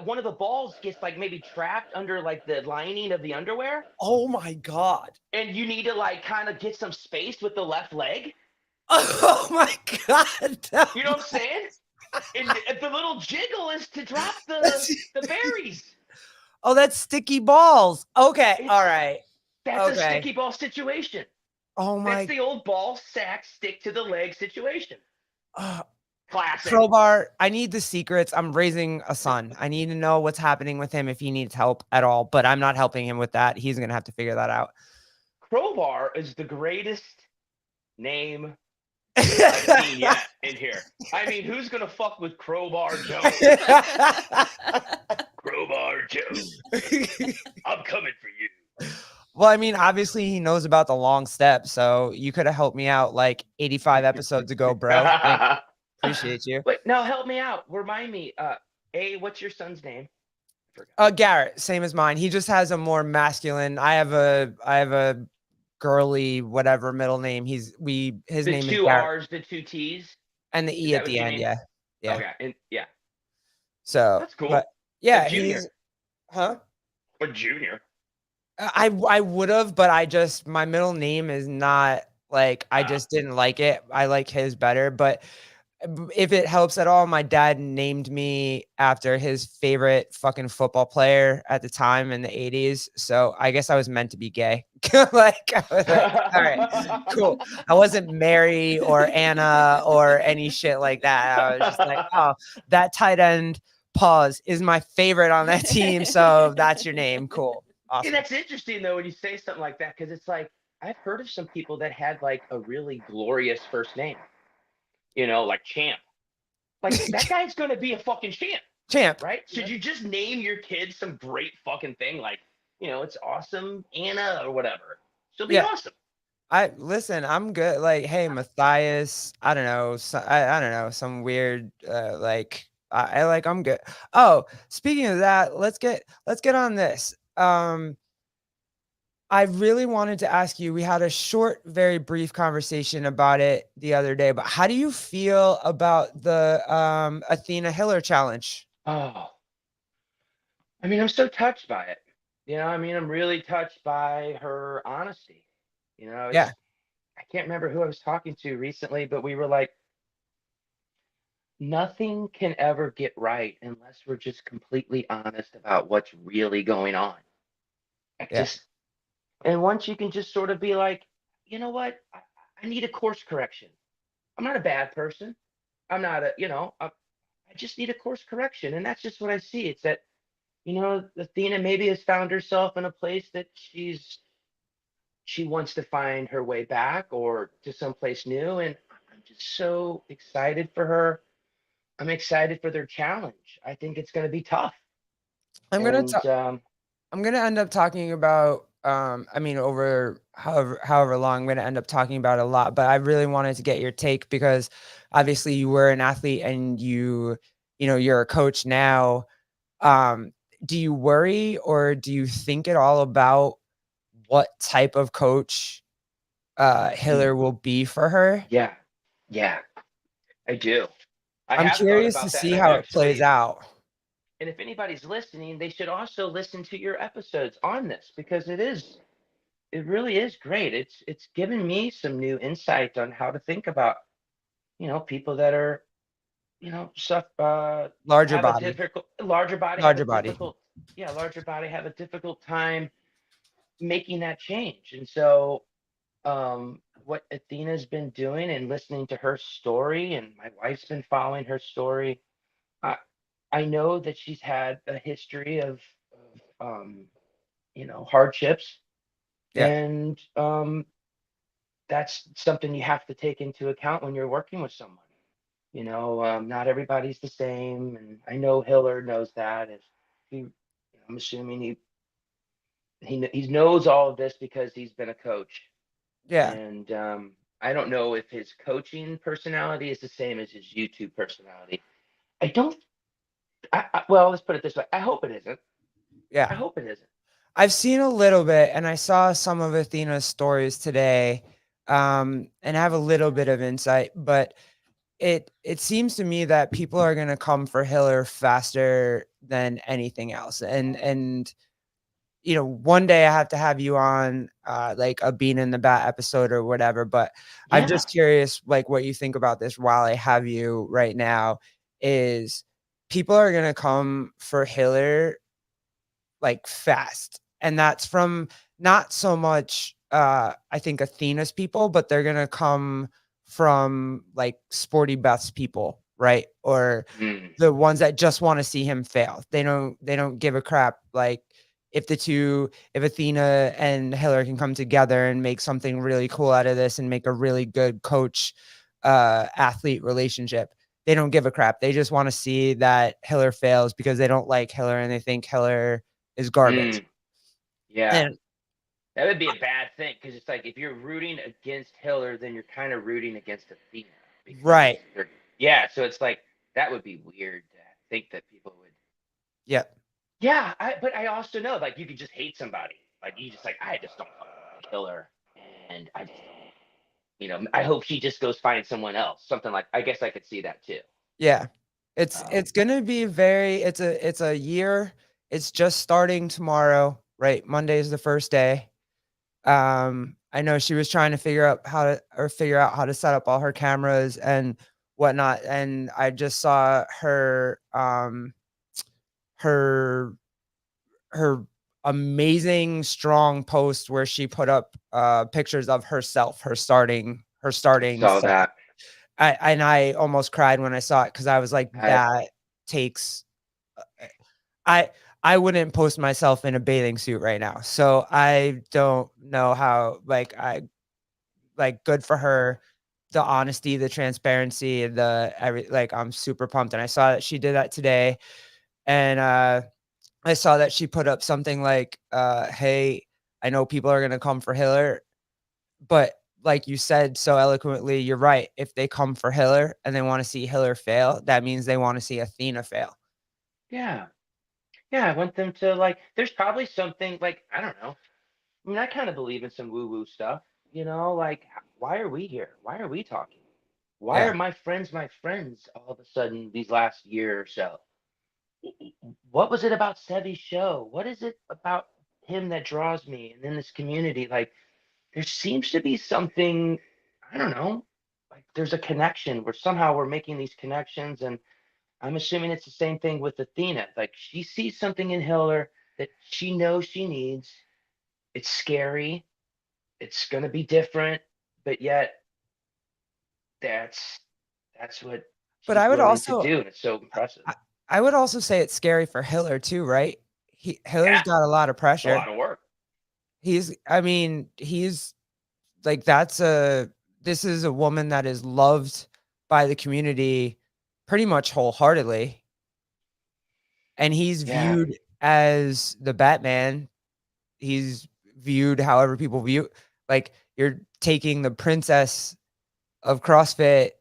one of the balls gets like maybe trapped under like the lining of the underwear, Oh my God. and you need to like kind of get some space with the left leg. Oh my God. You know what I'm saying? And the little jiggle is to drop the berries. Oh, that's sticky balls. Okay. It's, All right. that's a Okay. sticky ball situation. Oh That's my. the old ball sack stick to the leg situation. Classic. Crowbar, I need the secrets. I'm raising a son. I need to know what's happening with him if he needs help at all, but I'm not helping him with that. He's going to have to figure that out. Crowbar is the greatest name I've seen yet in here. I mean, who's gonna fuck with Crowbar Jones? Crowbar Jones, I'm coming for you. Well, I mean, obviously he knows about the long step, so you could have helped me out like 85 episodes ago, bro. Appreciate you. Wait, no, help me out. Remind me. What's your son's name? I forgot. Garrett, same as mine. He just has a more masculine. I have a girly whatever middle name. His The name is two Garrett, R's, the two T's. and the Is E that at what the you end. mean? Yeah, yeah. Okay. And yeah, So that's cool. But yeah, A junior. huh? A junior. I would have, but my middle name is not like I just didn't like it. I like his better, but if it helps at all, my dad named me after his favorite fucking football player at the time in the 80s. So I guess I was meant to be gay. Like, I was like, all right, cool. I wasn't Mary or Anna or any shit like that. I was just like, oh, that tight end pause is my favorite on that team. So that's your name. Cool. And Awesome. that's interesting though when you say something like that, because it's like I've heard of some people that had like a really glorious first name. Like Champ. Like that guy's gonna be a fucking champ, Champ. right? Should you just name your kid some great fucking thing like, it's awesome Anna or whatever? She'll be Yeah. awesome. Listen, I'm good. Like, hey, Matthias, I don't know. I don't know, some weird, I'm good. Oh, speaking of that, let's get on this. I really wanted to ask you, we had a short, very brief conversation about it the other day, but how do you feel about the Athena Hiller challenge? Oh, I mean, I'm so touched by it. I'm really touched by her honesty. Yeah. I can't remember who I was talking to recently, but we were like, nothing can ever get right unless we're just completely honest about what's really going on. Yeah. And once you can just sort of be like, you know what, I need a course correction. I'm not a bad person. I'm not I just need a course correction. And that's just what I see. It's that, Athena maybe has found herself in a place that she wants to find her way back or to someplace new. And I'm just so excited for her. I'm excited for their challenge. I think it's going to be tough. I'm gonna end up talking about over however long I'm gonna end up talking about a lot, but I really wanted to get your take because obviously you were an athlete and you're a coach now. Do you worry or do you think at all about what type of coach Hiller will be for her? Yeah, I do. I I'm have thought curious about to that, see and how it plays out. And if anybody's listening, they should also listen to your episodes on this because it really is great. It's given me some new insight on how to think about, people that are, Larger have body. a difficult larger body have Larger a body. difficult larger body have a difficult time making that change. And so what Athena's been doing and listening to her story, and my wife's been following her story. I know that she's had a history of hardships, Yeah. and that's something you have to take into account when you're working with someone. Not everybody's the same, and I know Hiller knows that. If he, I'm assuming he knows all of this because he's been a coach. Yeah. And I don't know if his coaching personality is the same as his YouTube personality. I don't. Well, let's put it this way. I hope it isn't. Yeah. I hope it isn't. I've seen a little bit and I saw some of Athena's stories today, and have a little bit of insight, but it seems to me that people are going to come for Hiller faster than anything else. And one day I have to have you on like a bean in the bat episode or whatever, but I'm just curious, like what you think about this while I have you right now is people are going to come for Hiller like fast. And that's from not so much, I think Athena's people, but they're going to come from like Sporty Beth's people, right? Or Mm. the ones that just want to see him fail. They don't give a crap. Like if Athena and Hiller can come together and make something really cool out of this and make a really good coach athlete relationship, they don't give a crap. They just want to see that Hiller fails because they don't like Hiller and they think Hiller is garbage. Mm. Yeah. And That would be a bad thing because it's like if you're rooting against Hiller, then you're kind of rooting against Athena because right. yeah. So it's like that would be weird to think that people would. Yep. Yeah, but I also know like you could just hate somebody. Like you just like I just don't like Hiller, and I just I hope she just goes find someone else. Something like I guess I could see that too. Yeah. It's Um, it's gonna be it's a year. It's just starting tomorrow, right? Monday is the first day. I know she was trying to figure out how to set up all her cameras and whatnot. And I just saw her her amazing strong post where she put up pictures of herself, her I starting saw set. that. I almost cried when I saw it because I was like, I that takes I I wouldn't post myself in a bathing suit right now. So I don't know how like good for her. The honesty, the transparency, I'm super pumped. And I saw that she did that today. And I saw that she put up something like, hey, I know people are gonna come for Hiller, but like you said so eloquently, you're right. If they come for Hiller and they want to see Hiller fail, that means they want to see Athena fail. yeah. Yeah, I want them to like. There's probably something like I don't know. I mean, I kind of believe in some woo-woo stuff. Like why are we here? Why are we talking? Why Yeah. are my friends all of a sudden these last year or so? What was it about Sevi's show? What is it about him that draws me and in this community? Like there seems to be something. I don't know. Like there's a connection where somehow we're making these connections, and I'm assuming it's the same thing with Athena. Like she sees something in Hiller that she knows she needs. It's scary. It's gonna be different, but yet that's that's what But she's I would willing to also do, and it's so impressive. I I would also say it's scary for Hiller too, right? Hiller's Yeah, got a lot of it's a lot pressure. of work. He's like this is a woman that is loved by the community pretty much wholeheartedly, and he's Yeah, viewed as the Batman. He's viewed however people view, like, you're taking the princess of CrossFit,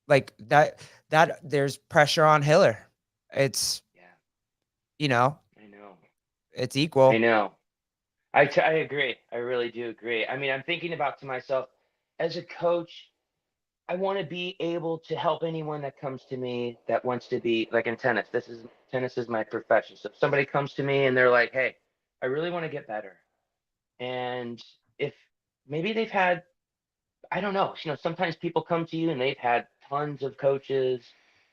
like, that there's pressure on Hiller. It's, yeah, you know, I know, it's I equal. know. I agree. I really do agree. I mean, I'm thinking about to myself, as a coach, I want to be able to help anyone that comes to me that wants to be like in tennis. Tennis is my profession. So if somebody comes to me and they're like, "Hey, I really want to get better," and if maybe they've had, I don't know, sometimes people come to you and they've had tons of coaches,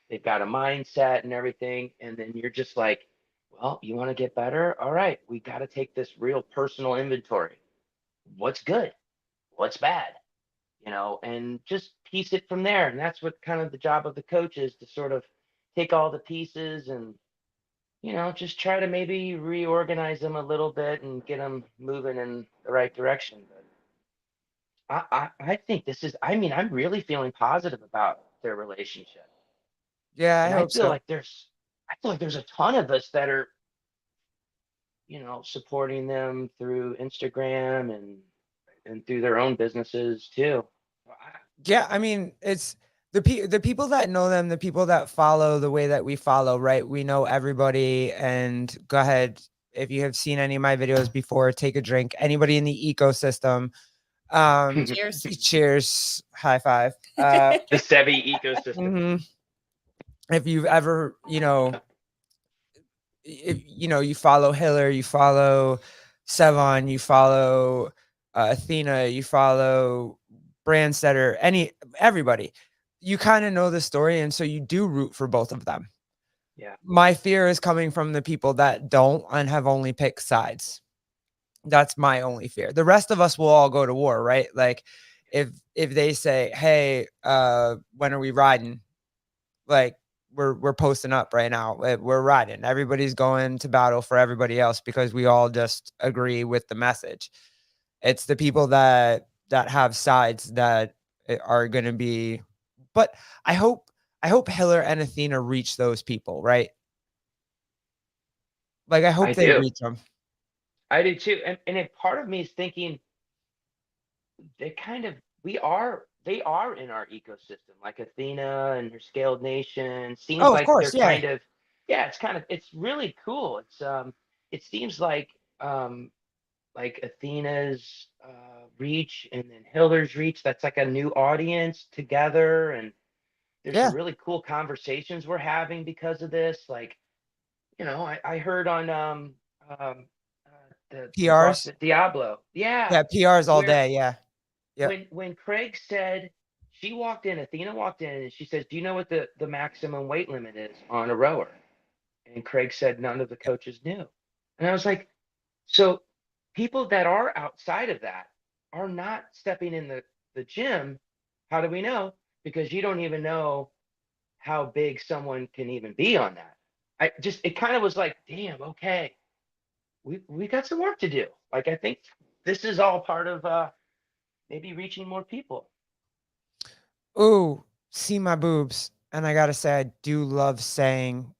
they've got a mindset and everything, and then you're just like, well, you want to get better? All right, we got to take this real personal inventory. What's good? What's bad? And just piece it from there. And that's what kind of the job of the coach is, to sort of take all the pieces and, just try to maybe reorganize them a little bit and get them moving in the right direction. But I think this is, I mean, I'm really feeling positive about their relationship. Yeah, I And hope so. I feel like there's a ton of us that are, supporting them through Instagram and through their own businesses too. Yeah, I mean, it's the people that know them, the people that follow the way that we follow, right? We know everybody. And go ahead, if you have seen any of my videos before, take a drink. Anybody in the ecosystem, Cheers. cheers, high five. The Sevi ecosystem. Mhm. If you've ever, if you follow Hiller, you follow Sevon, you follow Athena, you follow Brandstetter, everybody, you kind of know the story, and so you do root for both of them. Yeah. My fear is coming from the people that don't and have only picked sides. That's my only fear. The rest of us will all go to war, right? Like if they say, hey, when are we riding? like we're posting up right now. We're riding. Everybody's going to battle for everybody else because we all just agree with the message. It's the people that have sides that are going to be, but I hope Hiller and Athena reach those people, right? Like I hope I they do. reach them. I do too. And then part of me is thinking they kind of they are in our ecosystem, like Athena and her Scaled Nation. Seems Oh, of like they're course, yeah. kind of it's really cool. It seems like Athena's reach and then Hiller's reach, that's like a new audience together, and there's Yeah. some really cool conversations we're having because of this. Like, I heard on um the PRs. CrossFit Diablo. Yeah. Yeah, PRs all Where day. Yeah. Yep. when Craig said Athena walked in and she says, "Do you know what the maximum weight limit is on a rower?" And Craig said none of the coaches knew. And I was like, so people that are outside of that are not stepping in the gym. How do we know? Because you don't even know how big someone can even be on that. It kind of was like, damn, okay, we got some work to do. Like, I think this is all part of maybe reaching more people. Ooh, see my boobs. And I gotta say, I do love saying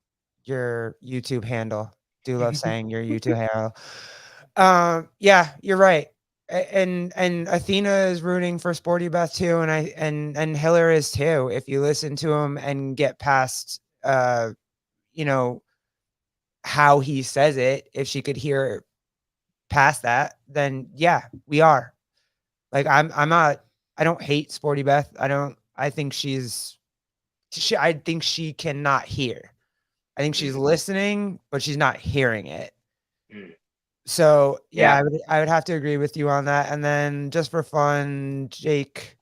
your YouTube handle. Do love saying your YouTube handle. Yeah, you're right. And Athena is rooting for Sporty Beth too, and Hiller is too. If you listen to him and get past you know, how he says it, if she could hear past that, then yeah, we are. Like I'm not, I don't hate Sporty Beth. I think I think she cannot hear. I think she's listening, but she's not hearing it. Mm. So yeah, Yeah. I would have to agree with you on that. And then just for fun, Jake,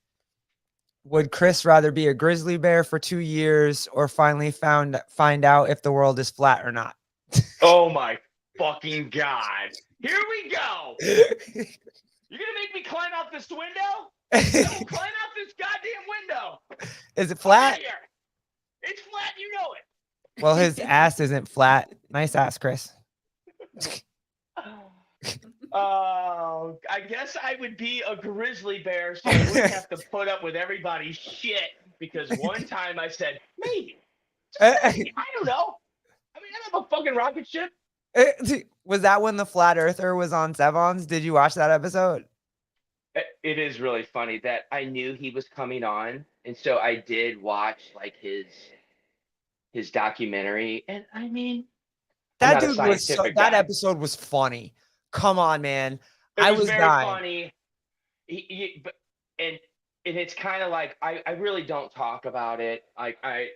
would Chris rather be a grizzly bear for 2 years or finally find out if the world is flat or not? Oh my fucking God. Here we go. You're gonna make me climb out this window? No, climb out this goddamn window. Is it I'm flat? outta here. It's flat, you know it. Well, his ass isn't flat. Nice ass, Chris. I guess I would be a grizzly bear so I wouldn't have to put up with everybody's shit. Because one time I said, maybe. I don't know. I mean, I have a fucking rocket ship. Was that when the flat earther was on Sevons? Did you watch that episode? It is really funny that I knew he was coming on, and so I did watch like his documentary. And I mean, I'm That not a dude was scientific that guy. episode was funny. Come on, man. It I was was very dying. funny. And it's kind of like I really don't talk about it. Like I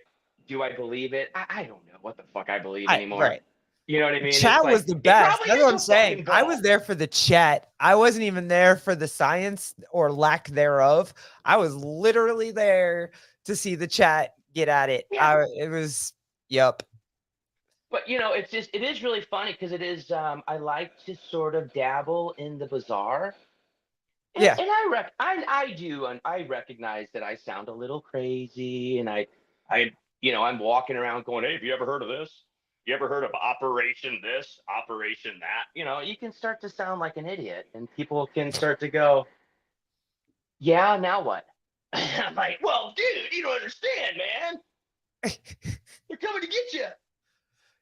believe it? I don't know what the fuck I believe anymore. Right. You know what I mean? Chat It's like, was the it best. probably That's is what a I'm saying. fucking I ball. was there for the chat. I wasn't even there for the science or lack thereof. I was literally there to see the chat get at it. Yeah. It was, yep. But it is really funny because it is. I like to sort of dabble in the bizarre. And, Yeah. and I do, and I recognize that I sound a little crazy, and I'm walking around going, "Hey, have you ever heard of this? You ever heard of Operation this, Operation that?" You can start to sound like an idiot, and people can start to go, "Yeah, now what?" I'm like, "Well, dude, you don't understand, man. They're coming to get you."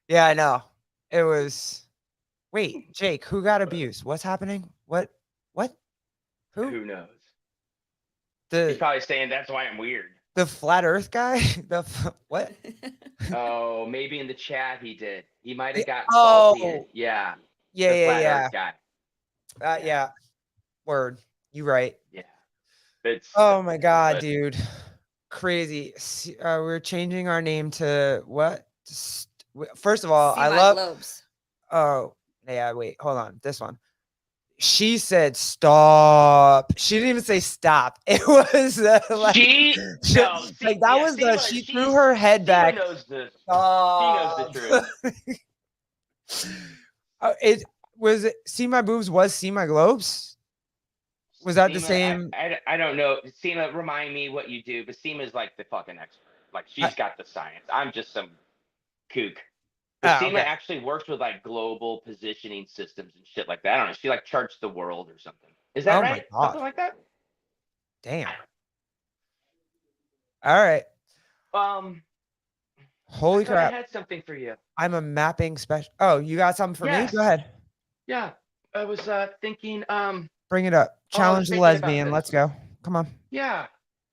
Yeah, I know. It was. Wait, Jake, who got abused? What's happening? What? Who? Who knows? The He's probably saying that's why I'm weird. The flat Earth guy? What? Oh, maybe in the chat he did. He might have got Oh. salty. Yeah. Yeah, The flat yeah, Earth guy. yeah. Yeah. Word. You right. Yeah. Oh my God, but- dude. Crazy. We're changing our name to what? First of all, See I my love. globes. Oh, yeah. Wait, hold on. This one. She said stop. She didn't even say stop. It was like She like that was the she threw her head Seema back. knows this. Stop. She knows the truth. It was it See My Boobs was See My Globes? Was that the Seema, same? I don't know. Seema, remind me what you do, but Seema's like the fucking expert. Like she's got the science. I'm just some kook. But Oh, Seema okay. actually works with like global positioning systems and shit like that. I don't know. She like charts the world or something. Is that Oh my right? Something God. like that? Damn. All right. I Holy thought I crap. had something for you. I'm a mapping special. Oh, you got something for me? Yes. Go ahead. Yeah. I was thinking, Bring it up. oh, I was Challenge the thinking about lesbian. this. Let's go. Come on. Yeah.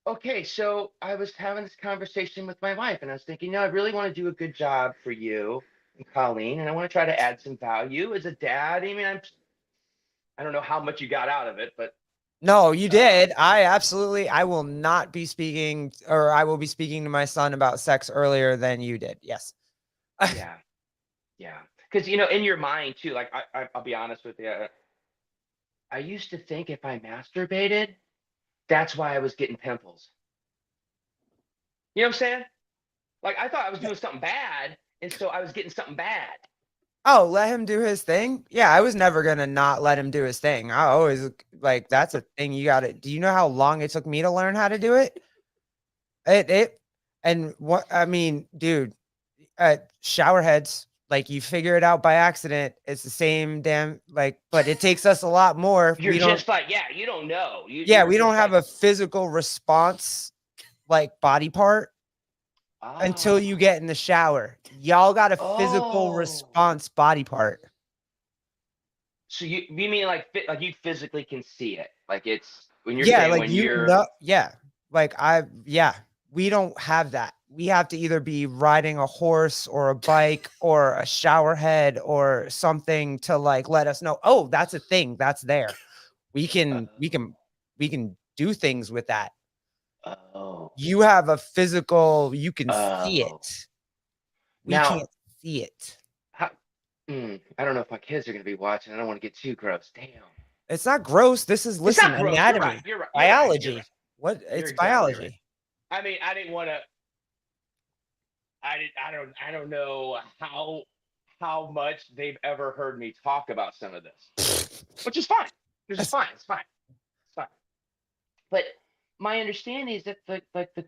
Okay, so I was having this conversation with my wife, and I was thinking, I really want to do a good job for you and Colleen, and I want to try to add some value as a dad. I mean, I don't know how much you got out of it, but No, you did. I will not be speaking, or I will be speaking to my son about sex earlier than you did. Yes. yeah, yeah. Because in your mind too, like I'll be honest with you, I used to think if I masturbated, that's why I was getting pimples. You know what I'm saying? Like I thought I was doing something bad, and so I was getting something bad. Oh, let him do his thing. Yeah, I was never gonna not let him do his thing. I always like that's a thing you gotta. Do you know how long it took me to learn how to do it? And what I mean, dude, shower heads, like you figure it out by accident. It's the same damn but it takes us a lot more. You're just like, yeah, you don't know. Yeah, You're we don't just have like, a physical response like body part until you get in the shower. Y'all got a physical Oh. response body part. So you mean like you physically can see it? Like it's when you're Yeah, saying like when you you're know, yeah. We don't have that. We have to either be riding a horse or a bike or a shower head or something to like let us know, oh, that's a thing that's there. We can do things with that. oh You have a physical, you can see oh. it. We Now, can't see it. how, I don't know if my kids are gonna be watching. I don't want to get too gross. Damn. It's not gross. This is It's not gross. anatomy. You're right. Biology. What? You're It's exactly right. biology. I mean, I didn't want to. I don't know how much they've ever heard me talk about some of this, which is fine. Which is fine. It's fine. It's fine. But my understanding is that the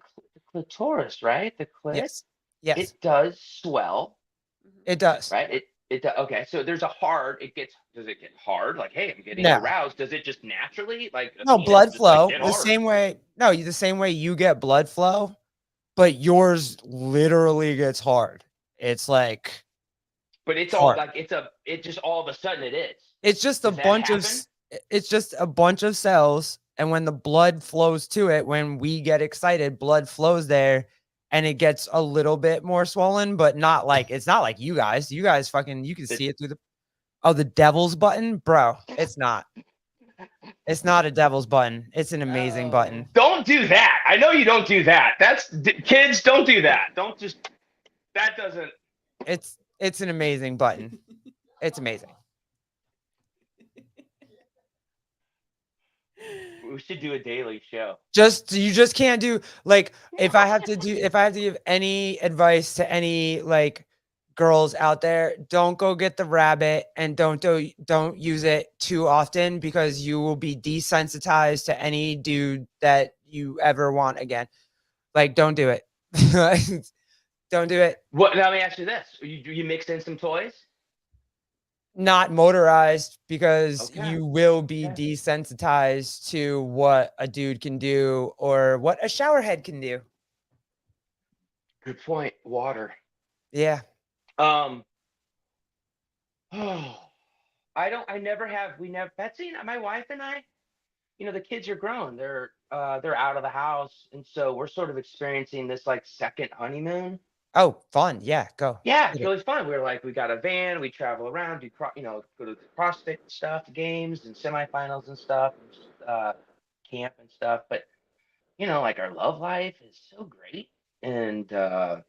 clitoris, right? The clit, Yes. Yes. it does swell, It does. right? Okay. So there's does it get hard? Like, hey, I'm getting No. aroused. Does it just naturally like No penis blood just, flow. get The hard? same way. No, the same way you get blood flow, but yours literally gets hard. It's like But it's all hard. like it just all of a sudden it is. It's just Does that happen? it's just a bunch of cells, and when the blood flows to it, when we get excited, blood flows there, and it gets a little bit more swollen, but not like it's not like you guys. You guys fucking you can see it through the devil's button, bro. It's not. It's not a devil's button. It's an amazing button. Don't do that. I know you don't do that. Kids, don't do that. Don't just that doesn't. It's an amazing button. It's amazing. We should do a daily show. You just can't do like if I have to give any advice to any like girls out there, don't go get the rabbit and don't use it too often because you will be desensitized to any dude that you ever want again. Like don't do it. Don't do it. What? Let me ask you this: you mixed in some toys? Not motorized because Okay. you will be Okay. desensitized to what a dude can do or what a shower head can do. Good point. Water. Yeah. Oh, I never have. We never. Betsy, my wife and I. The kids are grown. They're out of the house, and so we're sort of experiencing this like second honeymoon. Oh, fun. Yeah, go. Yeah, it's really fun. We got a van, we travel around, go to CrossFit stuff, games and semifinals and stuff, camp and stuff. But like our love life is so great, and if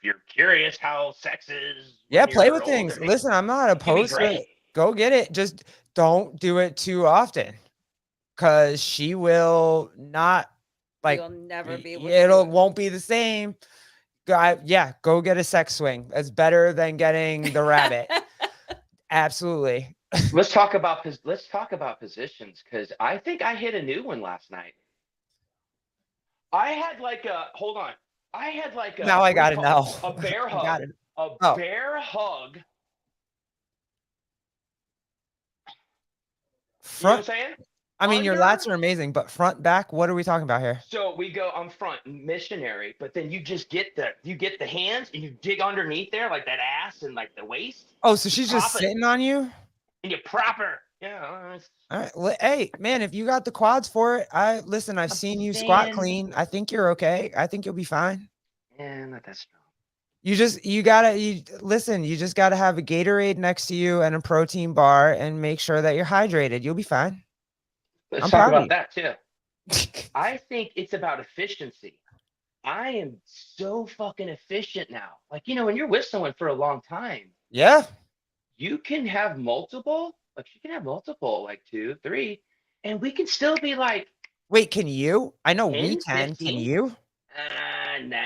you're curious how sex is, Yeah, when play you're with things. older, Listen, I'm not it can be opposed to it. great. Go get it. Just don't do it too often because she will not like You'll never be able to it do it. won't be the same. Yeah, go get a sex swing. That's better than getting the rabbit. Absolutely. Let's talk about positions because I think I hit a new one last night. I had like a hold on. I had like a Now I what do you gotta call know. it? A bear I hug. gotta- A Oh. bear hug. You know what I'm Front. saying? I mean, your Under. lats are amazing, but front, back. What are we talking about here? So we go. I'm front missionary, but then you just get the hands and you dig underneath there like that ass and like the waist. Oh, so You she's prop just it sitting on you. and you prop her. Yeah. All right. Hey, man, if you got the quads for it, listen. I've I'm seen you squat saying- clean. I think you're okay. I think you'll be fine. Yeah, not that strong. You listen. You just gotta have a Gatorade next to you and a protein bar, and make sure that you're hydrated. You'll be fine. Let's I'm talk proud of about that too. I think it's about efficiency. I am so fucking efficient now. Like, when you're with someone for a long time, Yeah. you can have multiple, like 2, 3, and we can still be like Wait, can you? I know we 10, can. Can 15. you? Nah,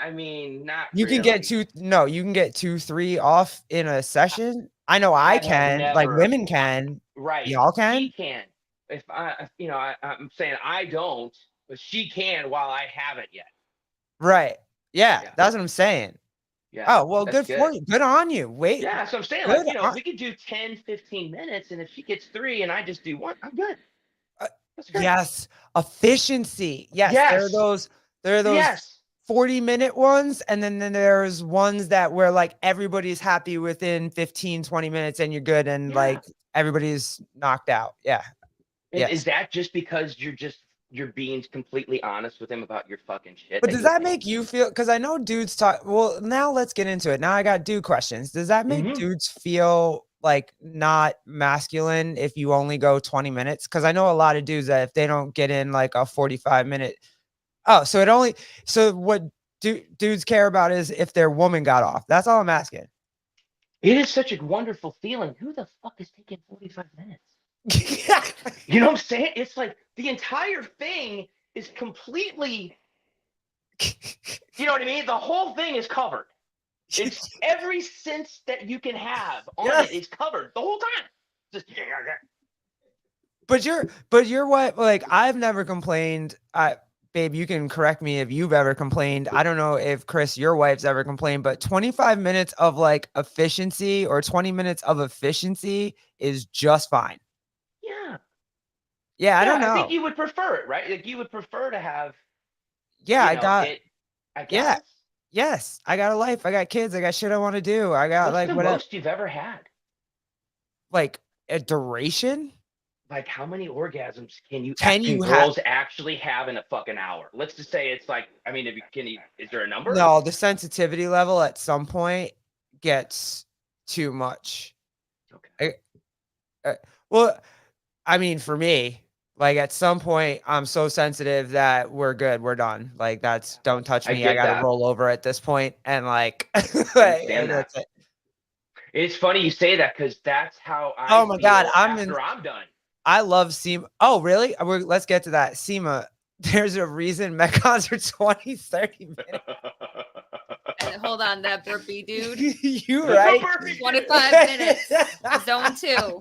I mean, not You can really. get two. No, you can get 2, 3 off in a session. I know I have can. Like never- women can. Right. Y'all She can. can. If I'm saying I don't, but she can while I haven't yet. Right. Yeah, Yeah. that's what I'm saying. Yeah. Oh, well, that's good for you. Good on you. Wait. Yeah, so I'm saying, Good like, on- we could do 10, 15 minutes, and if she gets 3 and I just do 1, I'm good. That's good. Yes. Efficiency. Yes. Yes. There are those Yes. 40-minute ones. And then there's ones that where like everybody's happy within 15, 20 minutes and you're good. And Yeah. like everybody's knocked out. Yeah. And Yes. is that just because you're being completely honest with him about your fucking shit? But does that make you feel, because I know dudes talk, well, now let's get into it. Now I got dude questions. Does that make Mhm. dudes feel like not masculine if you only go 20 minutes? Because I know a lot of dudes that if they don't get in like a 45-minute, so what dudes care about is if their woman got off. That's all I'm asking. It is such a wonderful feeling. Who the fuck is taking 45 minutes? You know what I'm saying? It's like the entire thing is completely, you know what I mean? The whole thing is covered. It's every sense that you can have on Yes. it is covered the whole time. Just But you're what, like, I've never complained. Babe, you can correct me if you've ever complained. I don't know if Chris, your wife's ever complained, but 25 minutes of like efficiency or 20 minutes of efficiency is just fine. yeah. Yeah, I don't know. I think you would prefer it, right? Like you would prefer to have. Yeah, you I know, got. it. I Yeah. guess. Yes, I got a life. I got kids. I got shit I want to do. I got What's like the whatever. most you've ever had? Like a duration. Like how many orgasms can Can you girls actually have in a fucking hour? Let's just say it's like, I mean, is there a number? No, the sensitivity level at some point gets too much. Okay. Well, I mean, for me, like at some point, I'm so sensitive that we're good. We're done. Like don't touch I me. I get gotta that. roll over at this point, and like, understand that. that's it. It's funny you say that because that's how I Oh my God, feel I'm done. I love SEMA. Oh, really? Let's get to that. SEMA. There's a reason Metcons are 20, 30 minutes. And hold on, that burpee dude. You right? 25 minutes. Zone 2.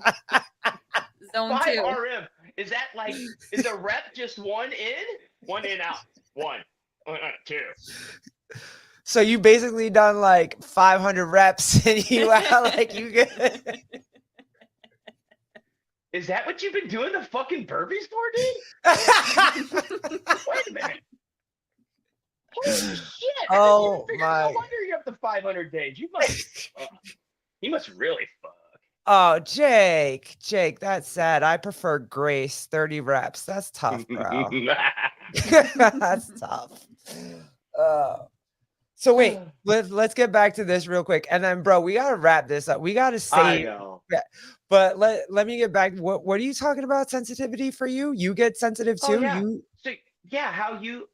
Zone 5 2. RM. Is that like, is a rep just 1 in, 1 in out? 1, 2. So you basically done like 500 reps and you like you good. Is that what you've been doing the fucking burpees for, dude? Wait a minute. Holy shit. Oh, No my. wonder you're up to 500 days. You must really fuck. Oh, Jake, that's sad. I prefer Grace 30 reps. That's tough, bro. That's tough. So wait, let's get back to this real quick. And then, bro, we got to wrap this up. We got to I say, know. but let me get back. What are you talking about? Sensitivity for you? You get sensitive too? Oh, yeah. You So yeah, how you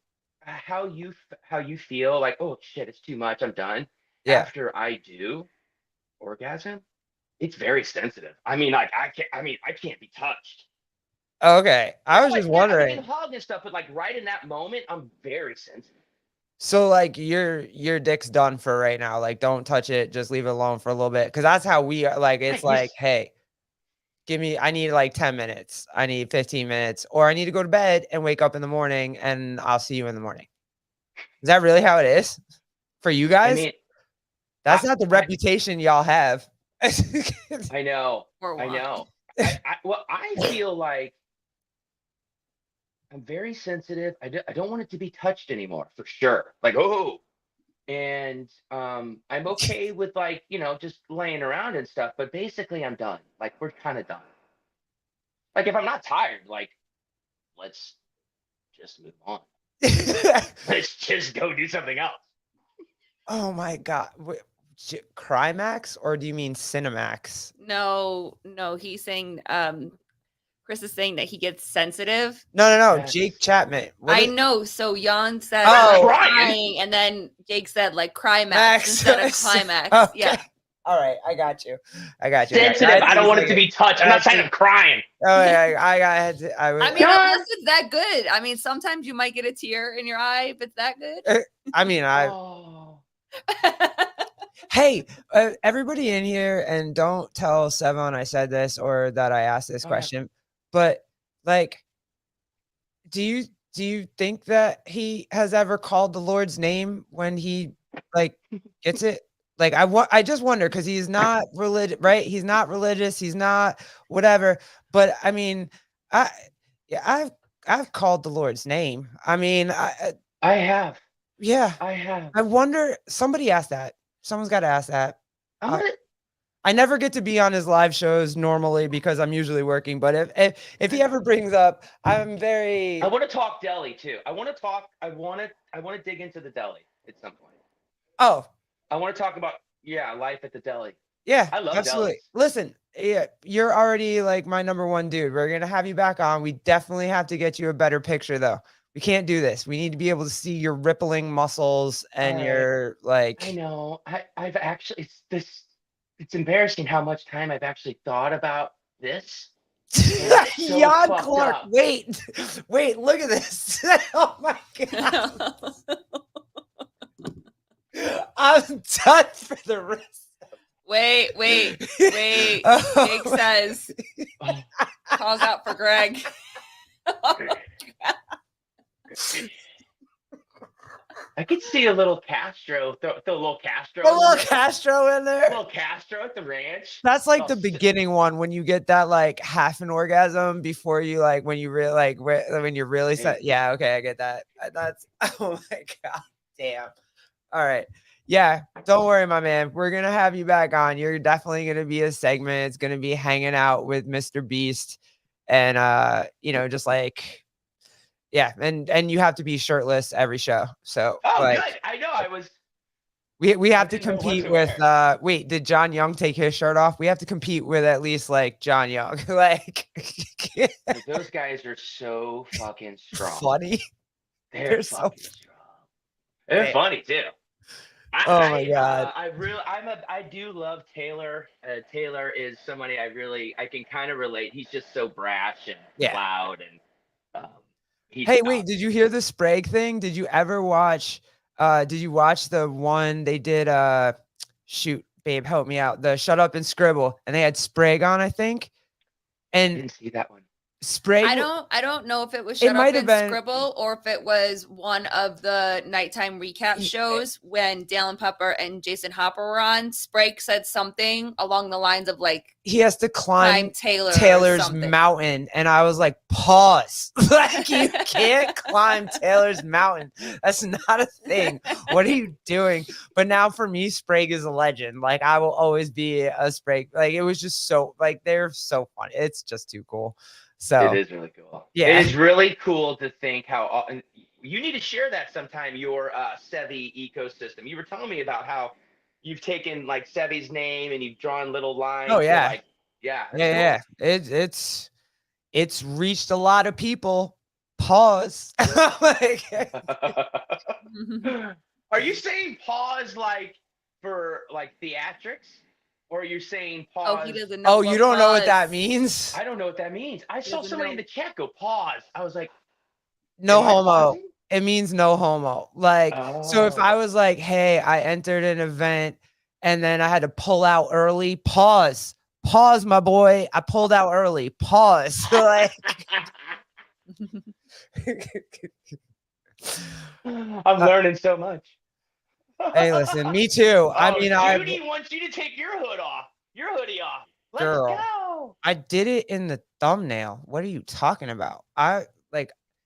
feel like, oh shit, it's too much, I'm done. Yeah. After I do orgasm, it's very sensitive. I mean, like I can't be touched. Okay. I was Like, just yeah, I wondering. can hug and stuff, but like right in that moment, I'm very sensitive. So like your dick's done for right now. Like don't touch it. Just leave it alone for a little bit. Cause that's how we are. Like it's Right, like, hey, I need like 10 minutes. I need 15 minutes, or I need to go to bed and wake up in the morning and I'll see you in the morning. Is that really how it is for you I guys? mean, That's not the reputation y'all have. I know. Or I what? know. Well, I feel like I'm very sensitive. I don't want it to be touched anymore, for sure. Like, oh, and I'm okay with like, just laying around and stuff, but basically I'm done. Like, we're kind of done. Like, if I'm not tired, like, let's just move on. Let's just go do something else. Oh my God. Crimax, or do you mean Cinemax? No, he's saying Chris is saying that he gets sensitive. No. Yes. Jake Chapman. I know. So Jan said Oh. crying, and then Jake said like Crymax Max. instead of climax. Okay. Yeah. All right. I got you. Sensitive. I don't want it to be touched. I'm not saying I'm crying. Oh yeah. I was. I mean, Jan! unless it's that good. I mean, sometimes you might get a tear in your eye if it's that good. I mean, Oh. Hey, everybody in here, and don't tell Sevon I said this or that I asked this Go ahead. question, but like, do you think that he has ever called the Lord's name when he like gets it? Like, I just wonder, because he's not religious, right? He's not religious. He's not whatever. But I mean, I've called the Lord's name. I mean, I have. yeah. I have. I wonder. Somebody asked that. Someone's got to ask that. I'm gonna. I never get to be on his live shows normally because I'm usually working. But if he ever brings up, I'm very. I want to talk deli too. I want to talk. I want to dig into the deli at some point. Oh, I want to talk about life at the deli. yeah, I love absolutely. delis. Listen, yeah, you're already like my number one dude. We're gonna have you back on. We definitely have to get you a better picture though. We can't do this. We need to be able to see your rippling muscles and All right. your like. I know. I've actually it's embarrassing how much time I've actually thought about this. It's so Jan fucked Clark. up. Wait, look at this. Oh my God. I'm done for the rest. Wait. Oh Jake says, calls out for Greg. I could see a little Castro. Throw a little Castro. A in little there. Castro in A there. little Castro at the ranch. That's like Oh, the beginning one when you get that like half an orgasm before you like when you really like when you're really set. Yeah, okay, I get that. That's oh my God, damn. All right, yeah. Don't worry, my man. We're gonna have you back on. You're definitely gonna be a segment. It's gonna be hanging out with Mr. Beast, and just like. Yeah, and you have to be shirtless every show. So Oh, like, good. I know. I was. we have to didn't know what compete to with wear. wait, did John Young take his shirt off? We have to compete with at least like John Young. Like Those guys are so fucking strong. funny. They're so fucking strong. They're Man. funny too. Oh my God. I do love Taylor. Taylor is somebody I can kind of relate. He's just so brash and Yeah. loud and Hey, wait, did you hear the Sprague thing? Did you ever watch did you watch the one they did shoot, babe, help me out. The Shut Up and Scribble, and they had Sprague on, I think. I And didn't see that one. Sprague I don't know if it was It Shut might Up have and been- Scribble or if it was one of the nighttime recap shows when Dallin Pepper and Jason Hopper were on. Sprague said something along the lines of like he has to climb Taylor's Taylor's mountain, and I was like, pause. Like, you can't climb Taylor's mountain. That's not a thing. What are you doing? But now for me, Sprague is a legend. Like, I will always be a Sprague. Like, it was just so like they're so funny. It's just too cool. So It is really cool. Yeah. It is really cool to think how and you need to share that sometime, your Sevi ecosystem. You were telling me about how you've taken like Sevi's name and you've drawn little lines. Oh, yeah. Like, yeah. yeah. It's reached a lot of people. Pause. Like, Are you saying pause like for like theatrics? Or are you saying pause? Oh, he doesn't know. oh, you don't know what that pause. means? I don't know what that means. I saw doesn't somebody in know. the chat go pause. I was like, No am I homo. pausing? It means no homo. Like, so if I Oh. was like, hey, I entered an event and then I had to pull out early, pause. Pause, my boy. I pulled out early. Pause. Like, I'm learning so much. hey, listen, me too. I Oh, mean, I Judy wants you to take your hoodie off. Let's Girl. go. I did it in the thumbnail. What are you talking about?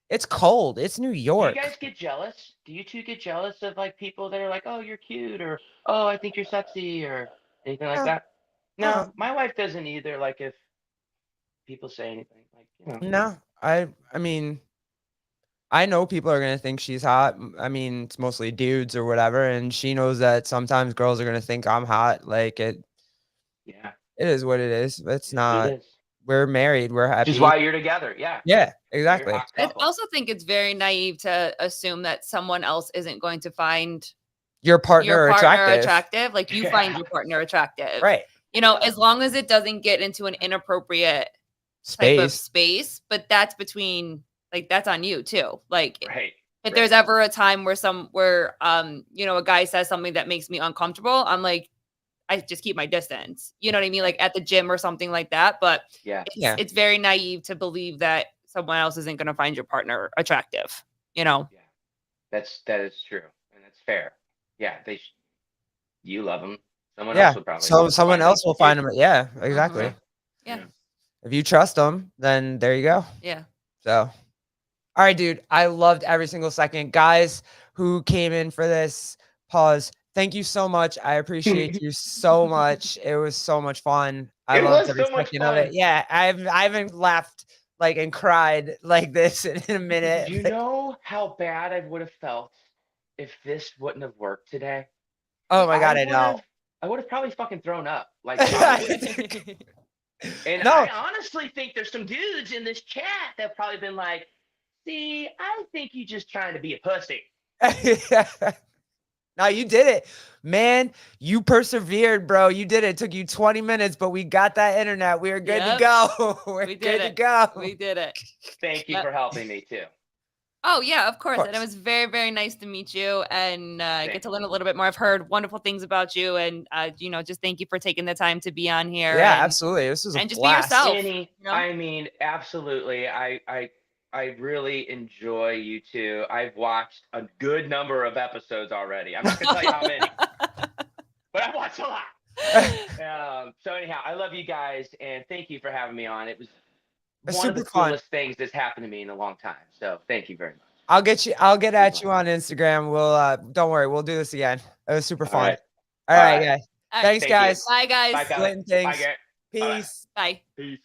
It's cold. It's New Do York. you guys get jealous? Do you two get jealous of like people that are like, oh, you're cute, or oh, I think you're sexy, or anything like No. that? No, Uh-uh. my wife doesn't either. Like if people say anything, like No, I mean, I know people are gonna think she's hot. I mean, it's mostly dudes or whatever, and she knows that sometimes girls are gonna think I'm hot. Like yeah, it is what it is. It's not. it is. We're married. We're Which is happy. why you're together. Yeah, Yeah, you're a exactly. hot I couple. also think it's very naive to assume that someone else isn't going to find Your partner, attractive. Like you find Yeah. your partner attractive. right? You know, as long as it doesn't get into an inappropriate type of Space. space, but that's between like that's on you too. Like Right. if there's ever a time where a guy says something that makes me uncomfortable, I'm like, I just keep my distance. You know what I mean? Like at the gym or something like that. But Yeah. it's very naive to believe that someone else isn't going to find your partner attractive. You know? Yeah. That is true, and that's fair. Yeah, you love them. Someone Yeah. else will probably. So someone find else them will too. find them. Yeah, exactly. Mhm. Yeah. If you trust them, then there you go. Yeah. So, all right, dude. I loved every single second. Guys who came in for this, pause. Thank you so much. I appreciate you so much. It was so much fun. I It loved was every so much second of it. fun. Yeah, I haven't laughed like and cried like this in a minute. Do you know how bad I would have felt if this wouldn't have worked today? Oh my god, I know. I would have probably fucking thrown up. Like, probably. And No. I honestly think there's some dudes in this chat that have probably been like, see, I think you just trying to be a pussy. No, you did it, man. You persevered, bro. You did it. It took you 20 minutes, but we got that internet. We are good to Yep. go. We're We did good to it. go. We did it. Thank you Yep. for helping me too. Oh yeah, of course. And it course. was very, very nice to meet you and Thank get to learn a little bit more. I've heard wonderful things about you, and just thank you for taking the time to be on here. Yeah, and, absolutely. This was a and just blast. be yourself. Annie, you know? I mean, absolutely. I really enjoy you two. I've watched a good number of episodes already. I'm not gonna tell you how many, but I've watched a lot. So anyhow, I love you guys, and thank you for having me on. It was It's one of the super fun. coolest things that's happened to me in a long time. So thank you very much. I'll get at you on Instagram. We'll don't worry, we'll do this again. It was super fun. right. All right, All right. guys. All right. Thanks, Thank you. guys. Bye guys. Bye, Kelly. Splitting things. Bye, Garrett. Bye-bye. Peace. Bye. Peace.